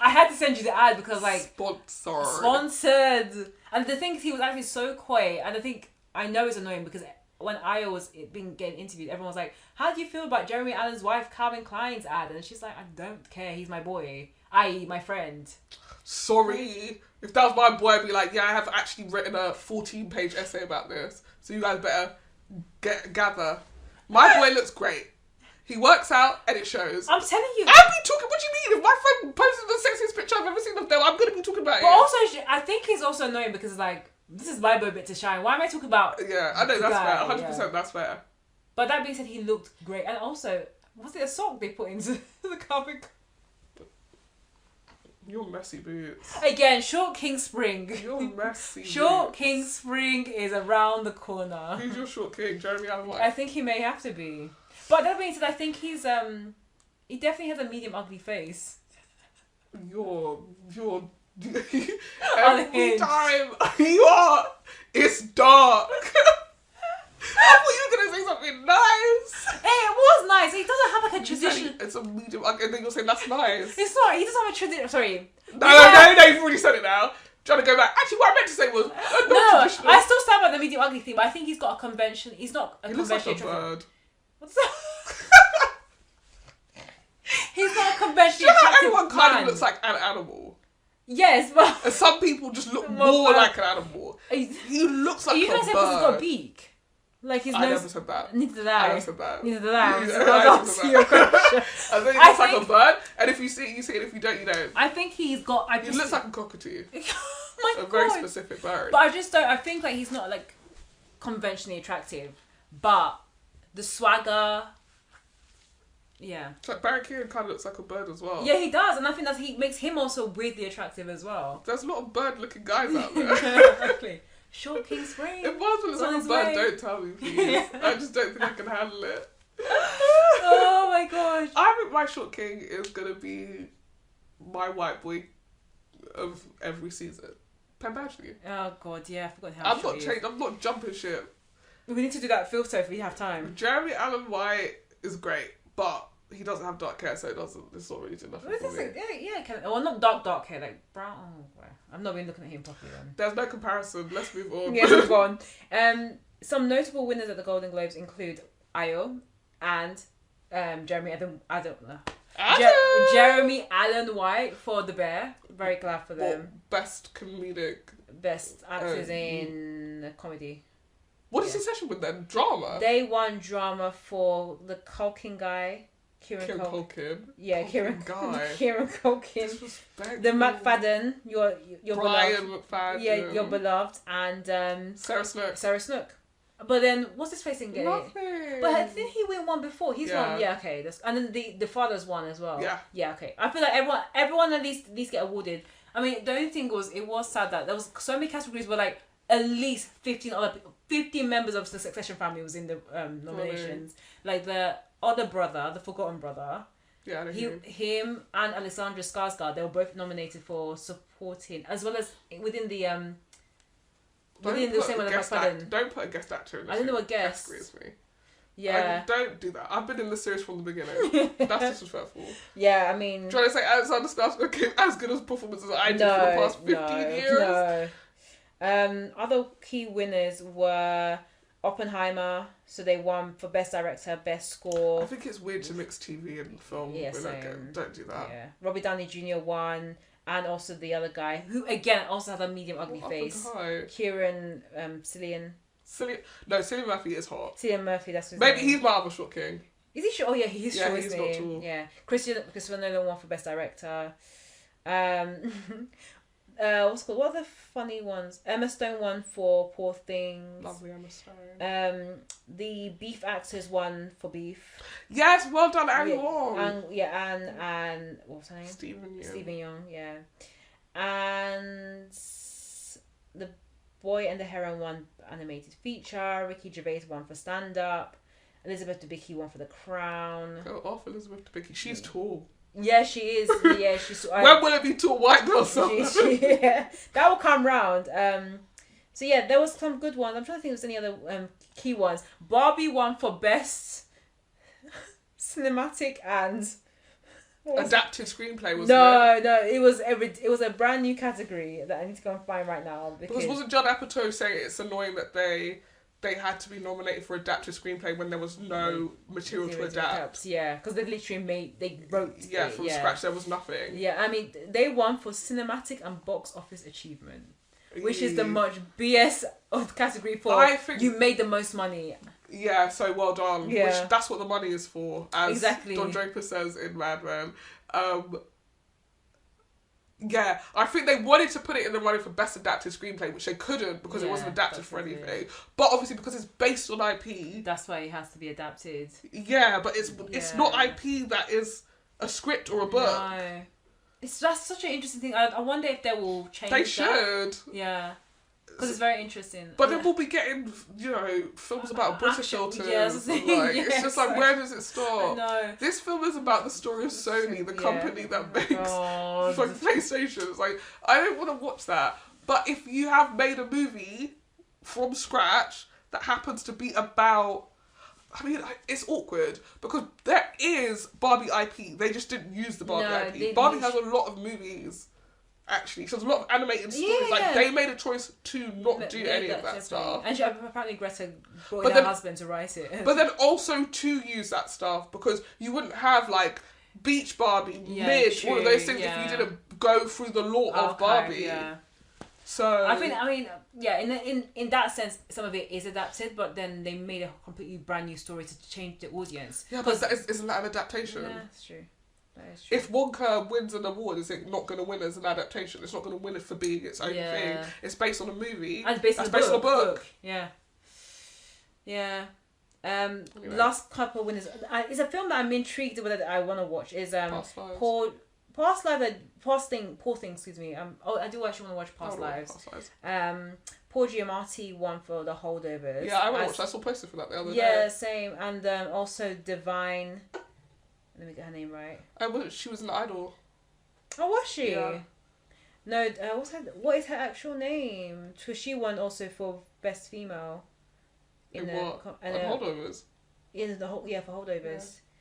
I had to send you the ad because like sponsored. And the thing is, he was actually so coy, and I know it's annoying because when Io was getting interviewed, everyone was like, "How do you feel about Jeremy Allen's wife, Calvin Klein's ad?" And she's like, "I don't care. He's my boy, i.e. my friend." Sorry, if that was my boy, I'd be like, "Yeah, I have actually written a 14-page essay about this, so you guys better gather." My boy looks great. He works out and it shows. I'm telling you. I'll be talking. What do you mean? If my friend posted the sexiest picture I've ever seen of them, I'm going to be talking about it. But also, I think he's also annoying because like, this is my boy bit to shine. Why am I talking about? Yeah, I know, that's fair. 100% that's fair. But that being said, he looked great. And also, was it a sock they put into the carpet? You're messy boots. Again, Short King Spring. You're messy. Short King Spring is around the corner. Who's your Short King? Jeremy Allen White? I think he may have to be. But that being said, I think he definitely has a medium ugly face. You're every time you are, it's dark. I thought you were gonna say something nice. Hey, it was nice. He doesn't have like a tradition. It's a medium, and then you're saying that's nice. It's not. He doesn't have a tradition. Sorry. No, you've already said it now. Trying to go back. Actually, what I meant to say was no. I still stand by the medium ugly thing, but I think he's got a convention. He's not a he convention. Looks like a bird. What's that? He's not a conventionally attractive everyone kind man. of looks like an animal. Yes, but and some people just look more like an animal. He looks like a bird. You guys said because he's got a beak. Like his nose. I never said that. Neither did I. I never said that. Neither did I. I So answer your question. I think he looks like a bird, and if you see it, you see it. If you don't, you don't. I think he's got. He looks like a cockatoo. Oh my a God. very specific bird. But I just don't. I think like he's not like conventionally attractive, but the swagger. Yeah. It's like Barry Keoghan kind of looks like a bird as well. Yeah, he does, and I think that he makes him also weirdly attractive as well. There's a lot of bird-looking guys out there. Exactly. Short King Spring. If Marshall looks like a bird, don't tell me, please. I just don't think I can handle it. Oh my gosh. I think my Short King is going to be my white boy of every season. Penn Badgley. Oh God, yeah, I forgot how I'm not jumping ship. We need to do that filter if we have time. Jeremy Allen White is great, but he doesn't have dark hair, so it's not really doing nothing for me. Well, not dark hair, like brown. Oh, well, I've not been looking at him properly then. There's no comparison. Let's move on. Yeah, move on. Some notable winners at the Golden Globes include Ayo and Jeremy Allen White for The Bear. Very glad for them. Best comedic. Best actors in comedy. What did Succession win then? Drama? They won drama for the Culkin guy. Kieran Culkin. Yeah, Kieran Culkin. The McFadden, your Brian beloved. McFadden. Yeah, your beloved. And Sarah Snook. But then, what's his face in get Nothing. it? But didn't he win one before? He's won. Yeah, okay. And then the father's won as well. Yeah. Yeah, okay. I feel like everyone at least get awarded. I mean, the only thing was, it was sad that there was so many categories where like at least 15 members of the Succession family was in the nominations. Like the other brother, the forgotten brother. Yeah, him and Alexandra Skarsgård, they were both nominated for supporting, as well as within the same one as McFadden. Don't put a guest actor in the I don't know what guest. Me. Yeah. Don't do that. I've been in this series from the beginning. That's disrespectful. Yeah, I mean... Trying to say Alexander Skarsgård gave as good a performance as I did for the past 15 years? No. Other key winners were Oppenheimer, so they won for Best Director, Best Score. I think it's weird to mix TV and film. Yeah, don't do that. Yeah. Robbie Downey Jr. won, and also the other guy, who again also has a medium ugly face. Kieran Cillian. Cillian Murphy is hot. Cillian Murphy, that's his Maybe name. He's my other Short King. Is he short? Oh yeah, he's short, he's isn't not he? tall. Yeah. Christopher Nolan won for Best Director. What's called? What are the funny ones? Emma Stone won for Poor Things. Lovely Emma Stone. The Beef actors won for Beef. Yes, well done, Annie Wong. And what was her name? Stephen Young, yeah. And The Boy and the Heron won animated feature. Ricky Gervais won for stand up. Elizabeth Debicki won for The Crown. Go off, Elizabeth Debicki. She's tall. Yeah, she is. Yeah, she's. When will it be tall white girl summer? Yeah, that will come round. So yeah, there was some good ones. I'm trying to think if there's any other key ones. Barbie won for best cinematic and adapted screenplay. No, it was a brand new category that I need to go and find right now. Because wasn't Judd Apatow saying it's annoying that they had to be nominated for adapted screenplay when there was no material to adapt? Yeah, because they wrote from scratch. There was nothing. Yeah, I mean, they won for cinematic and box office achievement, which is the much BS of category for. I think you made the most money. Yeah, so well done. Yeah. Which that's what the money is for, as exactly. Don Draper says in Mad Men. Yeah, I think they wanted to put it in the running for best adapted screenplay, which they couldn't because it wasn't adapted for anything. But obviously, because it's based on IP, that's why it has to be adapted. Yeah, but it's not IP that is a script or a book. No. That's such an interesting thing. I wonder if they will change. They should. Yeah. Because it's very interesting. But then we'll be getting, films about British filters. Yes. It's just like, where does it stop? No. This film is about the story of Sony, the company that makes PlayStation. It's like, I don't want to watch that. But if you have made a movie from scratch that happens to be about... I mean, it's awkward because there is Barbie IP. They just didn't use the Barbie IP. Barbie has a lot of movies... Actually, so there's a lot of animated stories. Like they made a choice to not do any of that stuff. And apparently Greta brought in her husband to write it. But then also to use that stuff because you wouldn't have like Beach Barbie, Midge, all of those things if you didn't go through the lore of Barbie. Yeah. So I mean, in that sense, some of it is adapted, but then they made a completely brand new story to change the audience. Yeah, but isn't that an adaptation? Yeah, that's true. If Wonka wins an award, is it not going to win as an adaptation? It's not going to win it for being its own thing. It's based on a movie. And it's based on a book. Yeah. Yeah. Anyway. Last couple of winners. It's a film that I'm intrigued with that I want to watch. Is Poor Things. Excuse me. I do actually want to watch Past Lives. Paul Giamatti won for The Holdovers. Yeah, I want to watch. I saw posted for that the other day. Yeah, same. And also Divine. Let me get her name right. She was an Idol. Oh, was she? Yeah. No, what is her actual name? Because she won also for Best Female. Holdovers? For Holdovers. Yeah.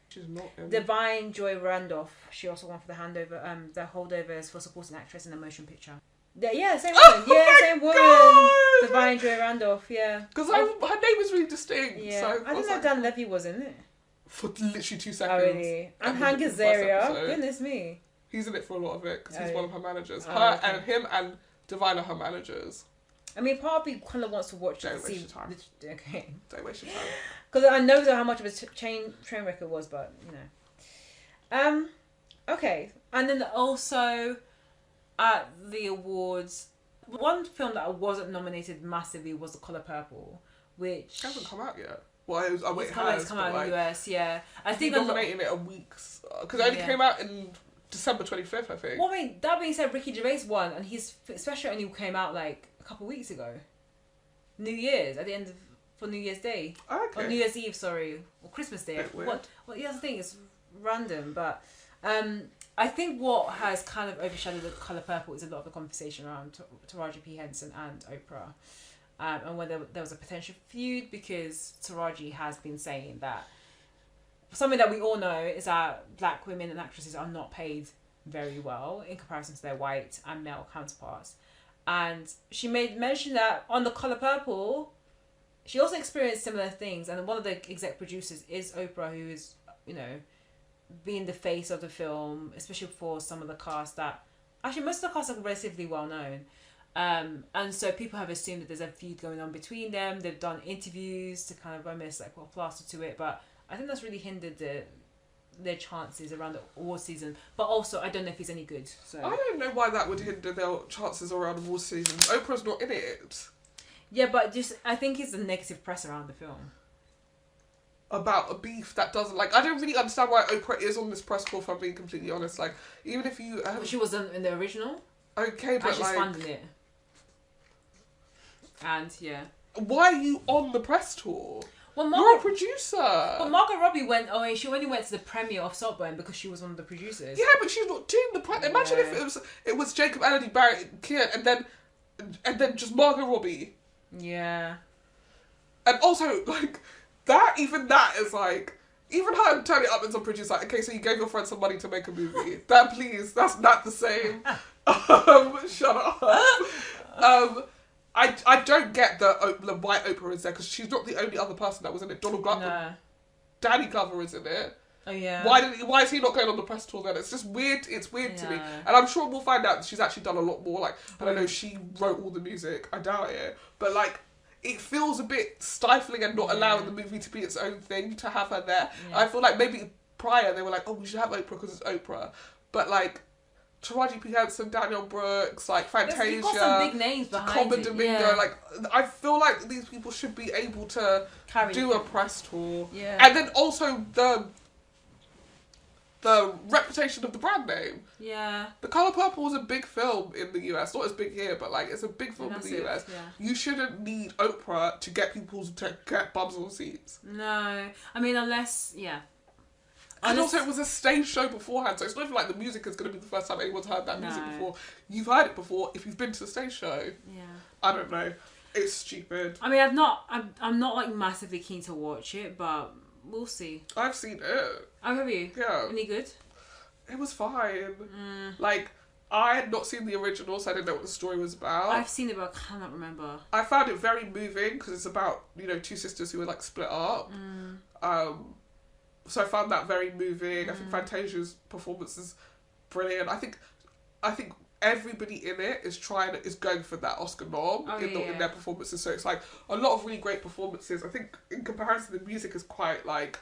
She's not in. Divine Joy Randolph. She also won for the Holdovers for Supporting Actress in a Motion Picture. Same woman. Same woman. God! Divine Joy Randolph, yeah. Because her name is really distinct. Yeah. So I didn't know Dan Levy was in it. For literally 2 seconds. Oh, really? And Hank Azaria. Goodness me. He's in it for a lot of it because he's one of her managers. And him and Divine are her managers. I mean, part of me kind of wants to watch it. Don't waste your time. Okay. Don't waste your time. Because I know how much of a train wreck it was, but, Okay. And then also at the awards, one film that wasn't nominated massively was The Colour Purple, which... It hasn't come out yet. Well, it has come out in the US, yeah. I think nominating it a week because it only came out in December 25th, I think. Well, I mean, that being said, Ricky Gervais won, and his special only came out like a couple of weeks ago. New Year's for New Year's Day. Okay. Or New Year's Eve, sorry, or Christmas Day. Well, yeah, the thing is random, but I think what has kind of overshadowed The Colour Purple is a lot of the conversation around Taraji P. Henson and Oprah. And whether there was a potential feud, because Taraji has been saying that something that we all know is that black women and actresses are not paid very well in comparison to their white and male counterparts. And she made mention that on The Colour Purple, she also experienced similar things. And one of the exec producers is Oprah, who is, being the face of the film, especially for some of the cast that... Actually, most of the cast are relatively well known. And so people have assumed that there's a feud going on between them. They've done interviews to kind of almost plaster to it, but I think that's really hindered their chances around the award season. But also, I don't know if he's any good. So I don't know why that would hinder their chances around award season. Oprah's not in it. Yeah, but I think it's the negative press around the film. About a beef that doesn't... I don't really understand why Oprah is on this press call, if I'm being completely honest. Even if you... she wasn't in the original. Okay, but she's funding it. And why are you on the press tour? Well, you're a producer. But Margot Robbie went. She only went to the premiere of Saltburn because she was one of the producers. Yeah, but she's not doing the press. Imagine if it was Jacob Elordi, Barrett, Kier, and then just Margot Robbie. Yeah. And also that is even her turning it up as a producer. Okay, so you gave your friend some money to make a movie. That please, that's not the same. Shut up. I don't get the why Oprah is there, because she's not the only other person that was in it. Donald Glover, no. Danny Glover is in it. Oh yeah. Why is he not going on the press tour then? It's just weird. It's weird to me, and I'm sure we'll find out that she's actually done a lot more. I don't know, she wrote all the music. I doubt it, but it feels a bit stifling and not allowing the movie to be its own thing to have her there. Yeah. I feel like maybe prior they were like, oh, we should have Oprah because it's Oprah, but Taraji P. Henson, Danielle Brooks, Fantasia, you've got some big names behind Common Domingo. Yeah. I feel like these people should be able to do a press tour. Yeah. And then also the reputation of the brand name. Yeah. The Colour Purple was a big film in the US. Not as big here, but like it's a big film in the US. Yeah. You shouldn't need Oprah to get to get bums on seats. No. I mean, unless, yeah. And also, it was a stage show beforehand, so it's not even like the music is going to be the first time anyone's heard that music before. You've heard it before if you've been to the stage show. Yeah. I don't know. It's stupid. I mean, I'm not like massively keen to watch it, but we'll see. I've seen it. Oh, have you? Yeah. Any good? It was fine. Like, I had not seen the original, so I didn't know what the story was about. I've seen it, but I cannot remember. I found it very moving because it's about, two sisters who were like split up. So I found that very moving. I think Fantasia's performance is brilliant. I think everybody in it is going for that Oscar nom in their performances. So it's like a lot of really great performances. I think in comparison, the music is quite like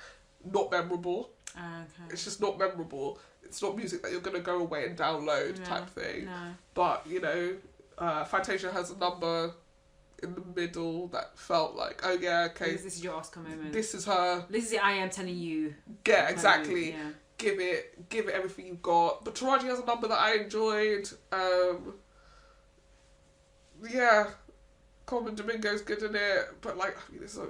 not memorable. Okay. It's just not memorable. It's not music that you're gonna go away and download type thing. No. But Fantasia has a number in the middle that felt like, oh yeah, okay, This is your Oscar moment. this is her. This is it. I am telling you. Yeah, exactly. Yeah. Give it everything you've got. But Taraji has a number that I enjoyed. Yeah, Coleman Domingo's good in it, but like, I mean, it's a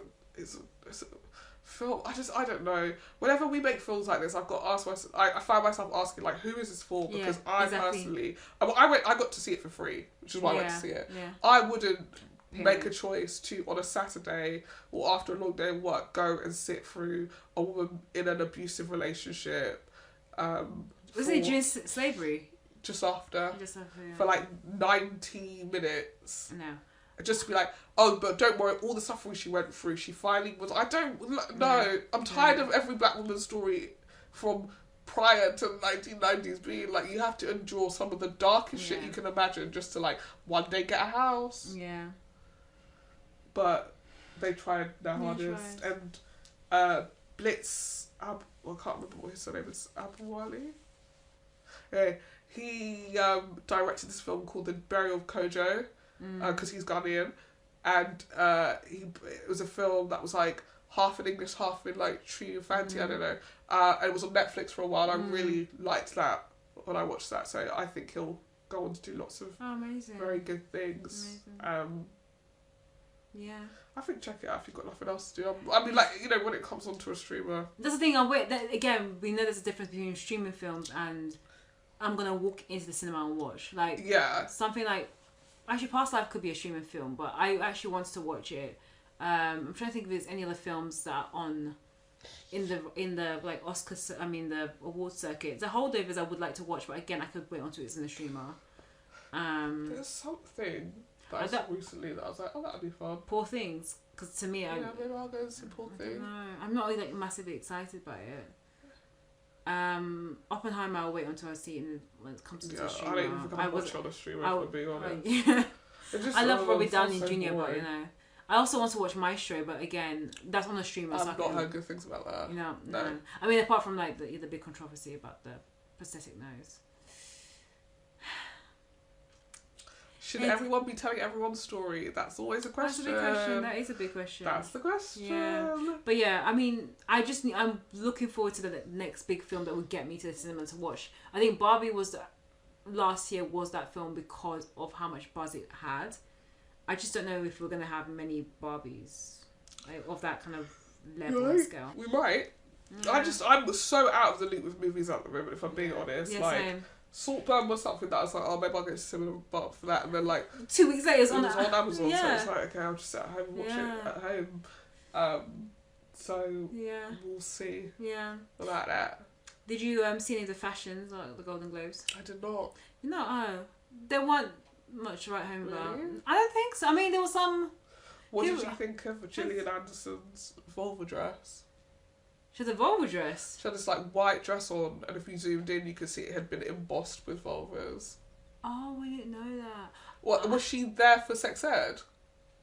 film. I don't know. Whenever we make films like this, I've got to ask myself. I find myself asking like, who is this for? Because personally, I got to see it for free, which is why I went to see it. Yeah. I wouldn't make a choice to, on a Saturday or after a long day of work, go and sit through a woman in an abusive relationship. Was it during slavery? Just after. Just after, yeah. For like 90 minutes. No. Just to be like, oh, but don't worry, all the suffering she went through, she finally was... I'm tired of every black woman's story from prior to the 1990s being like, you have to endure some of the darkest shit you can imagine just to like one day get a house. Yeah. But they tried their hardest. And Blitz, I can't remember what his surname is, Abouali? Yeah, he directed this film called The Burial of Kojo, because he's Ghanaian. And it was a film that was like half in English, half in like Tree of Fancy, I don't know. And it was on Netflix for a while. I really liked that when I watched that. So I think he'll go on to do lots of very good things. Yeah. I think check it out if you've got nothing else to do. I mean, like, when it comes onto a streamer. That's the thing. Again, we know there's a difference between streaming films and I'm gonna walk into the cinema and watch. Like, something like, actually, Past Life could be a streaming film, but I actually wanted to watch it. I'm trying to think if there's any other films that are on in the like Oscars. I mean, the award circuit. The holdovers I would like to watch, but again, I could wait until it's in the streamer. There's something that I saw recently that I was like, oh, that'd be fun. Poor Things, because to me, maybe I'll go and see Poor Things. No, I'm not really, like, massively excited by it. Oppenheimer, I'll wait until I see it when it comes to the streamer. I don't even think I'll watch on a streamer, if I'm being honest. Yeah. Just, I love Robert Downey so Jr., boring. but I also want to watch Maestro, but again, that's on a streamer. I've not heard good things about that. No. I mean, apart from like the big controversy about the prosthetic nose. Should everyone be telling everyone's story? That's always a question. That's a big question. That is a big question. That's the question. Yeah. But yeah, I mean, I'm looking forward to the next big film that will get me to the cinema to watch. I think Barbie last year was that film because of how much buzz it had. I just don't know if we're going to have many Barbies of that kind of level and scale. We might. Yeah. I'm so out of the loop with movies at the moment, if I'm being honest. Yeah, like, same. Saltburn was something that I was like, oh, maybe I'll go to cinema but for that, and then like 2 weeks later it was on Amazon, so it's like, okay, I'll just sit at home and watch it at home. So we'll see about that. Did you see any of the fashions, like the Golden Globes? I did not. There weren't much to write home about. I don't think so. I mean, there was some... What did you think of Gillian Anderson's vulva dress? She had a vulva dress? She had this like white dress on, and if you zoomed in, you could see it had been embossed with vulvas. Oh, I didn't know that. What, was she there for sex ed?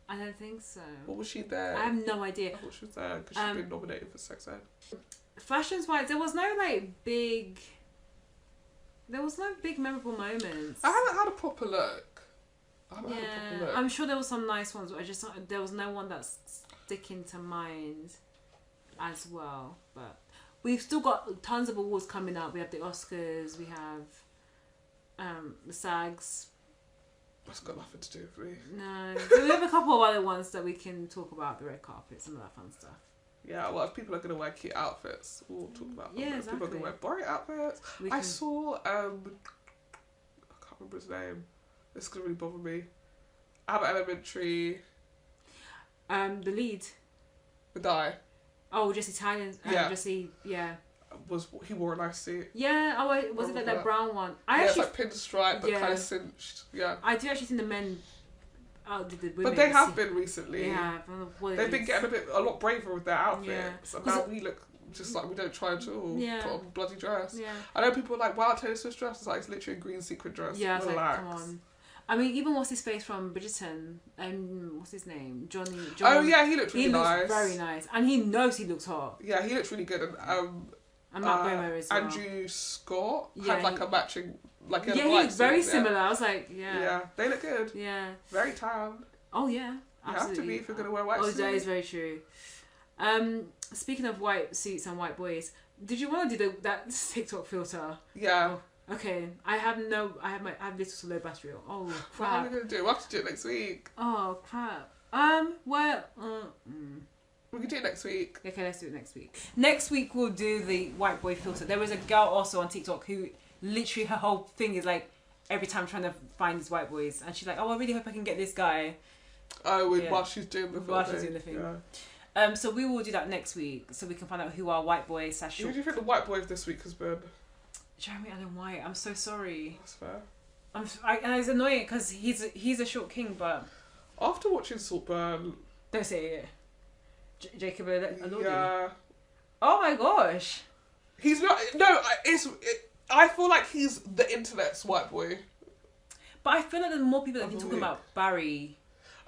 I don't think so. Or was she there? I have no idea. I thought she was there because she'd been nominated for sex ed. Fashions wise, there was no big memorable moments. I haven't had a proper look. I'm sure there were some nice ones, but there was no one that's sticking to mind as well. But we've still got tons of awards coming up. We have the Oscars, we have the SAGs. That's got nothing to do with me. No. So we have a couple of other ones that we can talk about, the red carpet, some of that fun stuff. Yeah, well, if people are going to wear cute outfits, we'll talk about them. Yeah, If people are exactly. going to wear boring outfits. I saw, I can't remember his name. This is going to really bother me. Abbott Elementary. The lead. The guy. Oh, just Italian. Yeah. Jesse, yeah. He wore a nice suit. Yeah, was it that brown one? It's like pinstripe, but kind of cinched. Yeah. I do actually think the men outdid the women. But they have been recently. Yeah. They've been getting a lot braver with their outfits. And now we look just like we don't try at all. Yeah. Put on a bloody dress. Yeah. I know people are like, wow, Taylor Swift's dress is like, it's literally a green sequin dress. Yeah, it's Relax. like, come on. I mean, even what's his face from Bridgerton? What's his name? John. Oh yeah, he looked really nice. He looks very nice, and he knows he looks hot. Yeah, he looks really good. And Matt Bomer as well. Andrew Scott had like a matching, like a he looks very similar. I was like, yeah, they look good. Yeah, very tan. Oh yeah, absolutely. You have to be if you're gonna wear white suits. Oh, that is very true. Speaking of white suits and white boys, did you want to do that TikTok filter? Yeah. Okay, I have little to low battery. Oh crap! What are we gonna do? We'll have to do it next week. Oh crap. We can do it next week. Okay, let's do it next week. Next week we'll do the white boy filter. There was a girl also on TikTok who literally her whole thing is like every time trying to find these white boys, and she's like, oh, I really hope I can get this guy. Oh, while she's doing the thing. While she's doing the thing. Yeah. So we will do that next week, so we can find out who our white boys / Who do you think the white boy of this week has been? Jeremy Allen White. I'm so sorry. That's fair. And it's annoying because he's a short king, but after watching Saltburn, don't say it. Jacob Elordi. Yeah. Oh my gosh. He's not. No, I feel like he's the internet's white boy. But I feel like there's more people that have been talking about Barry.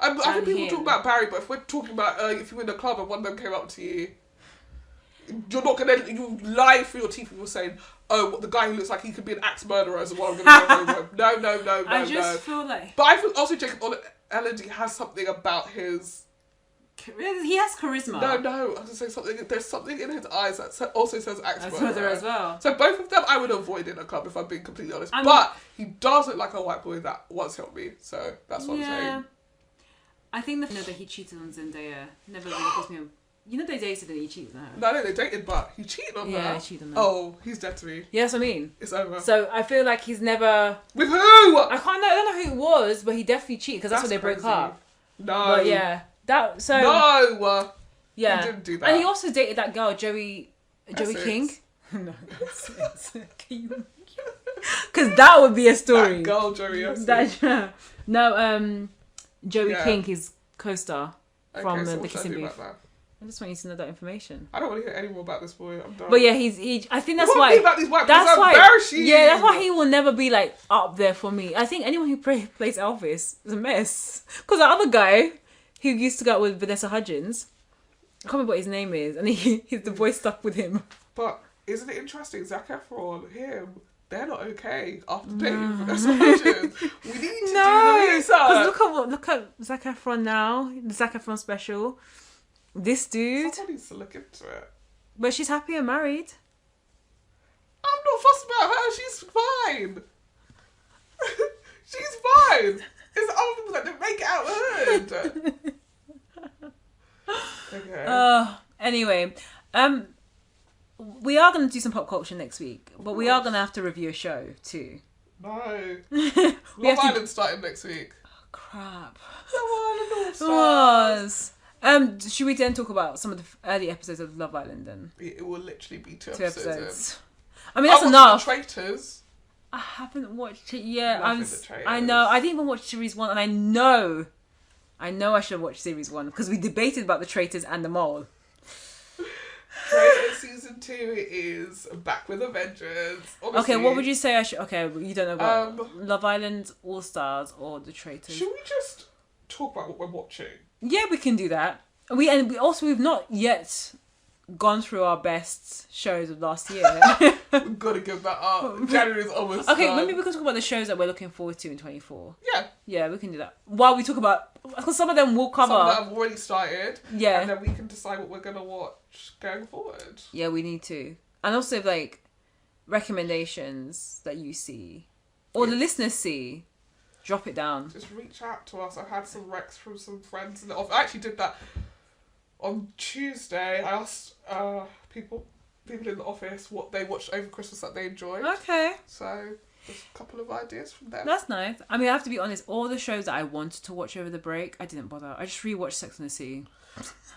I think people talk about Barry, but if we're talking about if you're in a club and one of them came up to you, you're not gonna lie through your teeth. People saying, "Oh, the guy who looks like he could be an axe murderer is the one I'm gonna go with." No. I just feel like. But I feel also Jacob Elordi has something about his. He has charisma. No, I was gonna say something. There's something in his eyes that also says axe murderer as well. So both of them I would avoid in a club if I'm being completely honest. But he does look like a white boy that once helped me. So that's what I'm saying. I think that he cheated on Zendaya never really pissed me off. You know they dated and he cheated on her. No, they dated, but he cheated on her. Yeah, he cheated on her. Oh, he's dead to me. Yeah, that's what I mean. It's over. So I feel like he's never. With who? I don't know who it was, but he definitely cheated because that's when they broke up. No. But yeah, No. Yeah. He didn't do that. And he also dated that girl, Joey King. No, because that would be a story. That girl, Joey. Joey King, his co-star from so the Kissing Booth. I just want you to know that information. I don't want to hear any more about this boy. I'm done. But yeah, I think that's why. That's why. Yeah, that's why he will never be like up there for me. I think anyone who plays Elvis is a mess. Because the other guy who used to go out with Vanessa Hudgens, I can't remember what his name is, and he's the voice stuck with him. But isn't it interesting? Zac Efron, him, they're not okay after dating Vanessa Hudgens. We need to do the research. Because look at Zac Efron now, the Zac Efron special. This dude. Someone needs to look into it. But she's happy and married. I'm not fussed about her. She's fine. She's fine. It's other people that don't make it out hood. Okay. Anyway, we are going to do some pop culture next week, but we are going to have to review a show too. No. Love Island starting next week. Oh, crap. Love Island All Stars. Should we then talk about some of the early episodes of Love Island then? It will literally be two episodes. I mean, that's enough. The Traitors. I haven't watched it yet. I know. I didn't even watch series 1, and I know I should have watched series 1 because we debated about the Traitors and the Mole. Traitors season 2 is back with a vengeance. Honestly, Okay, what would you say I should? Okay, you don't know about Love Island, All Stars, or the Traitors. Should we just talk about what we're watching? Yeah, we can do that. We've not yet gone through our best shows of last year. We've got to give that up. January's almost Okay, done. maybe we can talk about the shows that we're looking forward to in 24. Yeah. Yeah, we can do that. While we talk about... Because some of them will cover... Some that have already started. Yeah. And then we can decide what we're going to watch going forward. Yeah, we need to. And also, like, recommendations that you see. Or the listeners see. Drop it down. Just reach out to us. I've had some recs from some friends in the office. I actually did that on Tuesday. I asked people in the office what they watched over Christmas that they enjoyed. Okay. So there's a couple of ideas from them. That's nice. I mean, I have to be honest, all the shows that I wanted to watch over the break, I didn't bother. I just rewatched Sex and the City.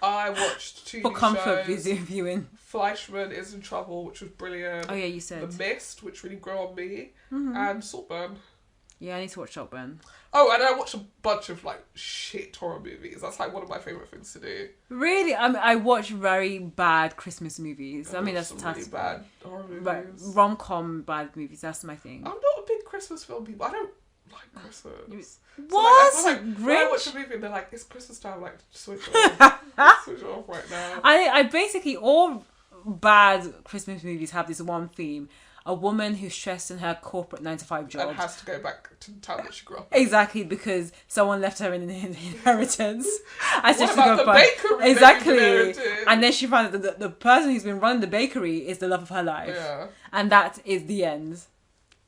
I watched two For new comfort shows. viewing. Fleischman is in Trouble, which was brilliant. Oh yeah, you said. The Mist, which really grew on me. Mm-hmm. And Saltburn. Yeah, I need to watch Saltburn. Oh, and I watched a bunch of like shit horror movies. That's like one of my favourite things to do. Really? I watch very bad Christmas movies. I mean, that's some fantastic. really bad horror movies. Right, rom-com bad movies, that's my thing. I'm not a big Christmas film people. I don't like Christmas. What? So, like, when I Grinch? watch a movie and they're like, it's Christmas time, I'm like, switch off. Switch off right now. I basically, all bad Christmas movies have this one theme. A woman who's stressed in her corporate 9-to-5 job. And has to go back to the town that she grew up in. Exactly, because someone left her an inheritance. And so What she about got the bakery? Exactly. And then she found that the person who's been running the bakery is the love of her life. Yeah. And that is the end.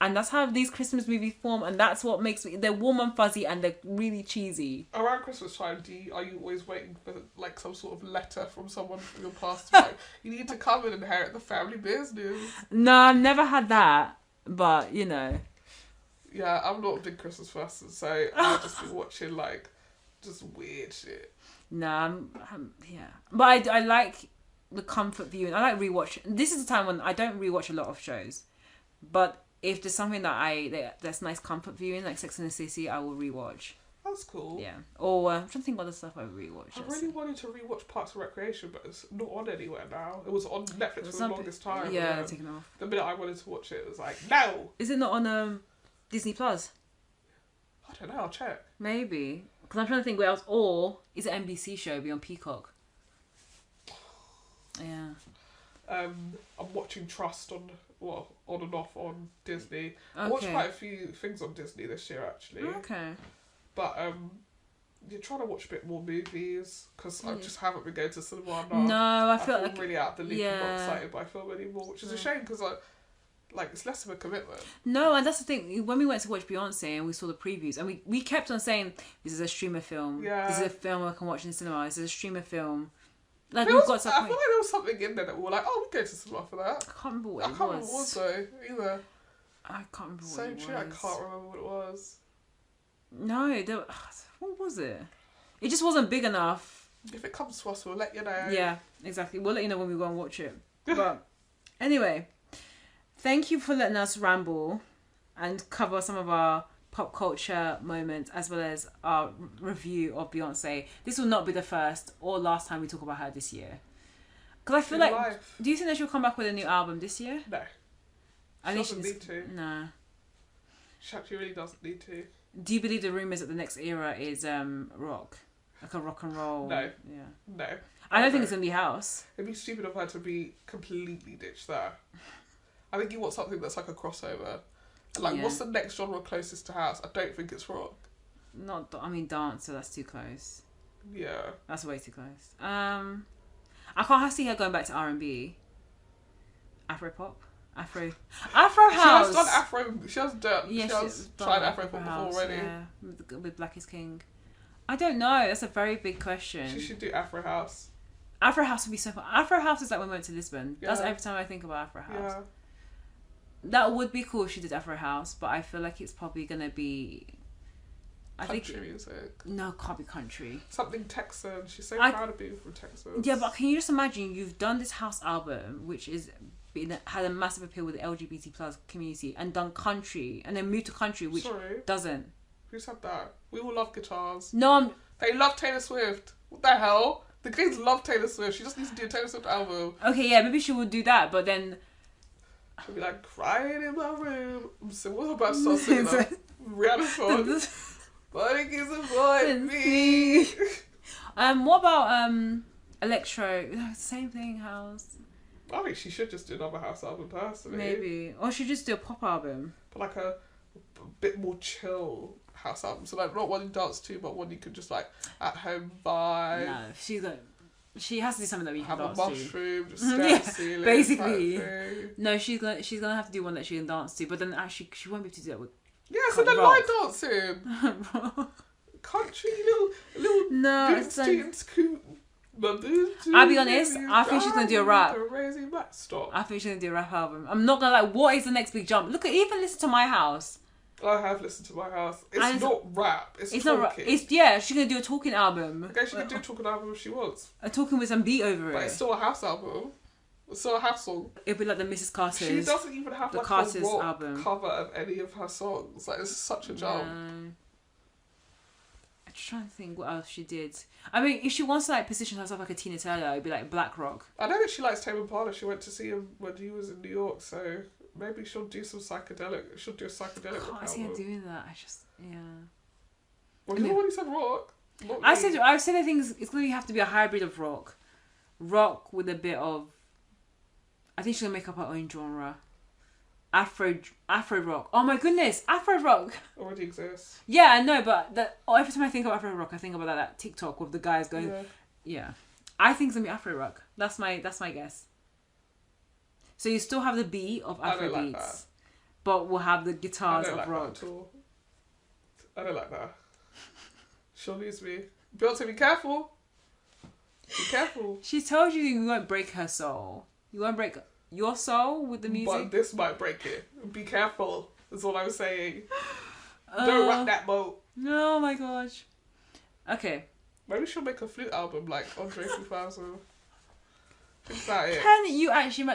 And that's how these Christmas movies form, and that's what makes me... They're warm and fuzzy, and they're really cheesy. Around Christmas time, are you always waiting for like some sort of letter from someone from your past? Like, you need to come and inherit the family business. No, I've never had that, but you know. Yeah, I'm not a big Christmas person, so I'll just be watching like just weird shit. Nah, yeah. But I like the comfort viewing. I like rewatch. This is the time when I don't rewatch a lot of shows, but if there's something that's nice comfort viewing, like Sex and the City, I will rewatch. That's cool. Yeah. Or I'm trying to think of other stuff I rewatch. I really wanted to rewatch Parks and Recreation, but it's not on anywhere now. It was on Netflix for the longest time. Yeah, taken off. The minute I wanted to watch it, it was like, no! Is it not on Disney Plus? I don't know, I'll check. Maybe. Because I'm trying to think where else. Or is it NBC show beyond Peacock? Yeah. I'm watching Trust on and off on Disney. Okay. I watched quite a few things on Disney this year, actually. Okay. But you're trying to watch a bit more movies because I just haven't been going to cinema enough. No, I feel I'm like really out of the loop. yeah. I'm not excited by film anymore, which is a shame because it's less of a commitment. No, and that's the thing. When we went to watch Beyonce and we saw the previews, and we kept on saying, this is a streamer film. Yeah. This is a film I can watch in the cinema. This is a streamer film. Like, I we've feel got to like there was something in there that we were like, oh, we go to cinema for that. I can't remember what I it can't remember was. what it was though, either. I can't remember what So it true, was. I can't remember what it was. No, what was it? It just wasn't big enough. If it comes to us, we'll let you know. Yeah, exactly. We'll let you know when we go and watch it. But anyway, thank you for letting us ramble and cover some of our pop culture moments as well as our review of Beyonce. This will not be the first or last time we talk about her this year. Because I feel like... Life. Do you think that she'll come back with a new album this year? No. I She think doesn't need to. Nah. She actually really doesn't need to. Do you believe the rumours that the next era is rock? Like a rock and roll? No. Yeah. No. I don't think it's going to be house. It'd be stupid of her to be completely ditched there. I think you want something that's like a crossover. Like, Yeah. what's the next genre closest to house? I don't think it's rock. Dance, so that's too close. Yeah. That's way too close. I can't see her going back to R&B. Afro pop? Afro house. She has done Afro. She has done. Yeah, she has tried Afro pop before already. Yeah, with Black is King. I don't know. That's a very big question. She should do Afro house. Afro house would be so fun. Afro house is like when we went to Lisbon. Yeah. That's every time I think about Afro house. Yeah. That would be cool if she did Afro house, but I feel like it's probably gonna be. Country music. No, can't be country. Something Texan. She's so proud of being from Texas. Yeah, but can you just imagine you've done this house album, which had a massive appeal with the LGBT plus community, and done country, and then moved to country, which doesn't. Who said that? We all love guitars. No, They love Taylor Swift. What the hell? The kids love Taylor Swift. She just needs to do a Taylor Swift album. Okay, yeah, maybe she would do that, but then. She'll be like, crying in my room. So what about to start singing that Rihanna song? But it keeps avoiding me. What about electro, same thing, house. I think she should just do another house album personally. Maybe. Or she just do a pop album. But like a bit more chill house album. So like not one you dance to, but one you could just like at home vibe. No, she has to do something that we can dance to. Have a mushroom, just stare at the ceiling. Basically. No, she's gonna have to do one that she can dance to, but then actually she won't be able to do that with. Yeah, so then line dancing. Country little no, it's like, scoot. I'll be honest, I think she's gonna do a rap. Stop. I think she's gonna do a rap album. I'm not gonna like, what is the next big jump? Look at, even listen to My House. I have listened to My House. It's not rap. It's talking. Not rap. It's, yeah, she's gonna do a talking album. Okay, she can do a talking album if she wants. A talking with some beat over it. But it's still a house album. It's still a house song. It'll be like the Mrs. Carter's. She doesn't even have the like Carter's a rock album cover of any of her songs. Like, it's such a jump. I'm just trying to think what else she did. I mean, if she wants to like position herself like a Tina Turner, it'd be like black rock. I know that she likes Tame Impala. She went to see him when he was in New York, so maybe she'll do some psychedelic. She'll do a psychedelic rock I see her album. doing that. I just, yeah. Well, you already said rock. I said I think it's going to have to be a hybrid of rock with a bit of. I think she's gonna make up her own genre. Afro rock. Oh my goodness, Afro rock already exists. Yeah, I know, but every time I think of Afro rock, I think about that TikTok with the guys going. Yeah. I think it's gonna be Afro rock. That's my guess. So you still have the beat of Afro beats, like, but we'll have the guitars of rock. That at all. I don't like that. She'll lose me. Beyonce, be careful. Be careful. She told you won't break her soul. You won't break your soul with the music. But this might break it. Be careful. That's all I'm saying. Don't rock that boat. Oh my gosh. Okay. Maybe she'll make a flute album like Andre 3000. Think about it. Can you actually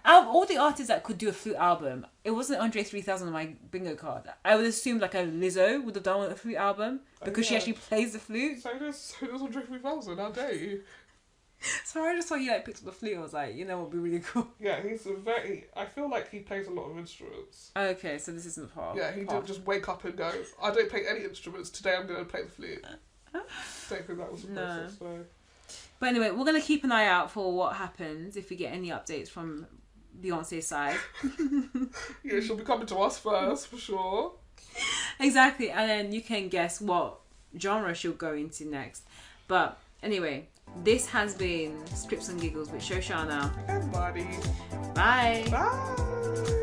out of all the artists that could do a flute album, it wasn't Andre 3000 on my bingo card. I would assume like a Lizzo would have done a flute album because she actually plays the flute. So does Andre 3000. How dare you? So I just saw you like picked up the flute. I was like, you know what would be really cool. Yeah, I feel like he plays a lot of instruments. Okay, so this isn't part. Yeah, he didn't just wake up and go, I don't play any instruments, today I'm going to play the flute. I don't think that was the process, so. But anyway, we're going to keep an eye out for what happens if we get any updates from Beyonce's side. Yeah, she'll be coming to us first, for sure. Exactly, and then you can guess what genre she'll go into next. But anyway, this has been Scripts and Giggles with Shoshana and Buddy. Bye. Bye.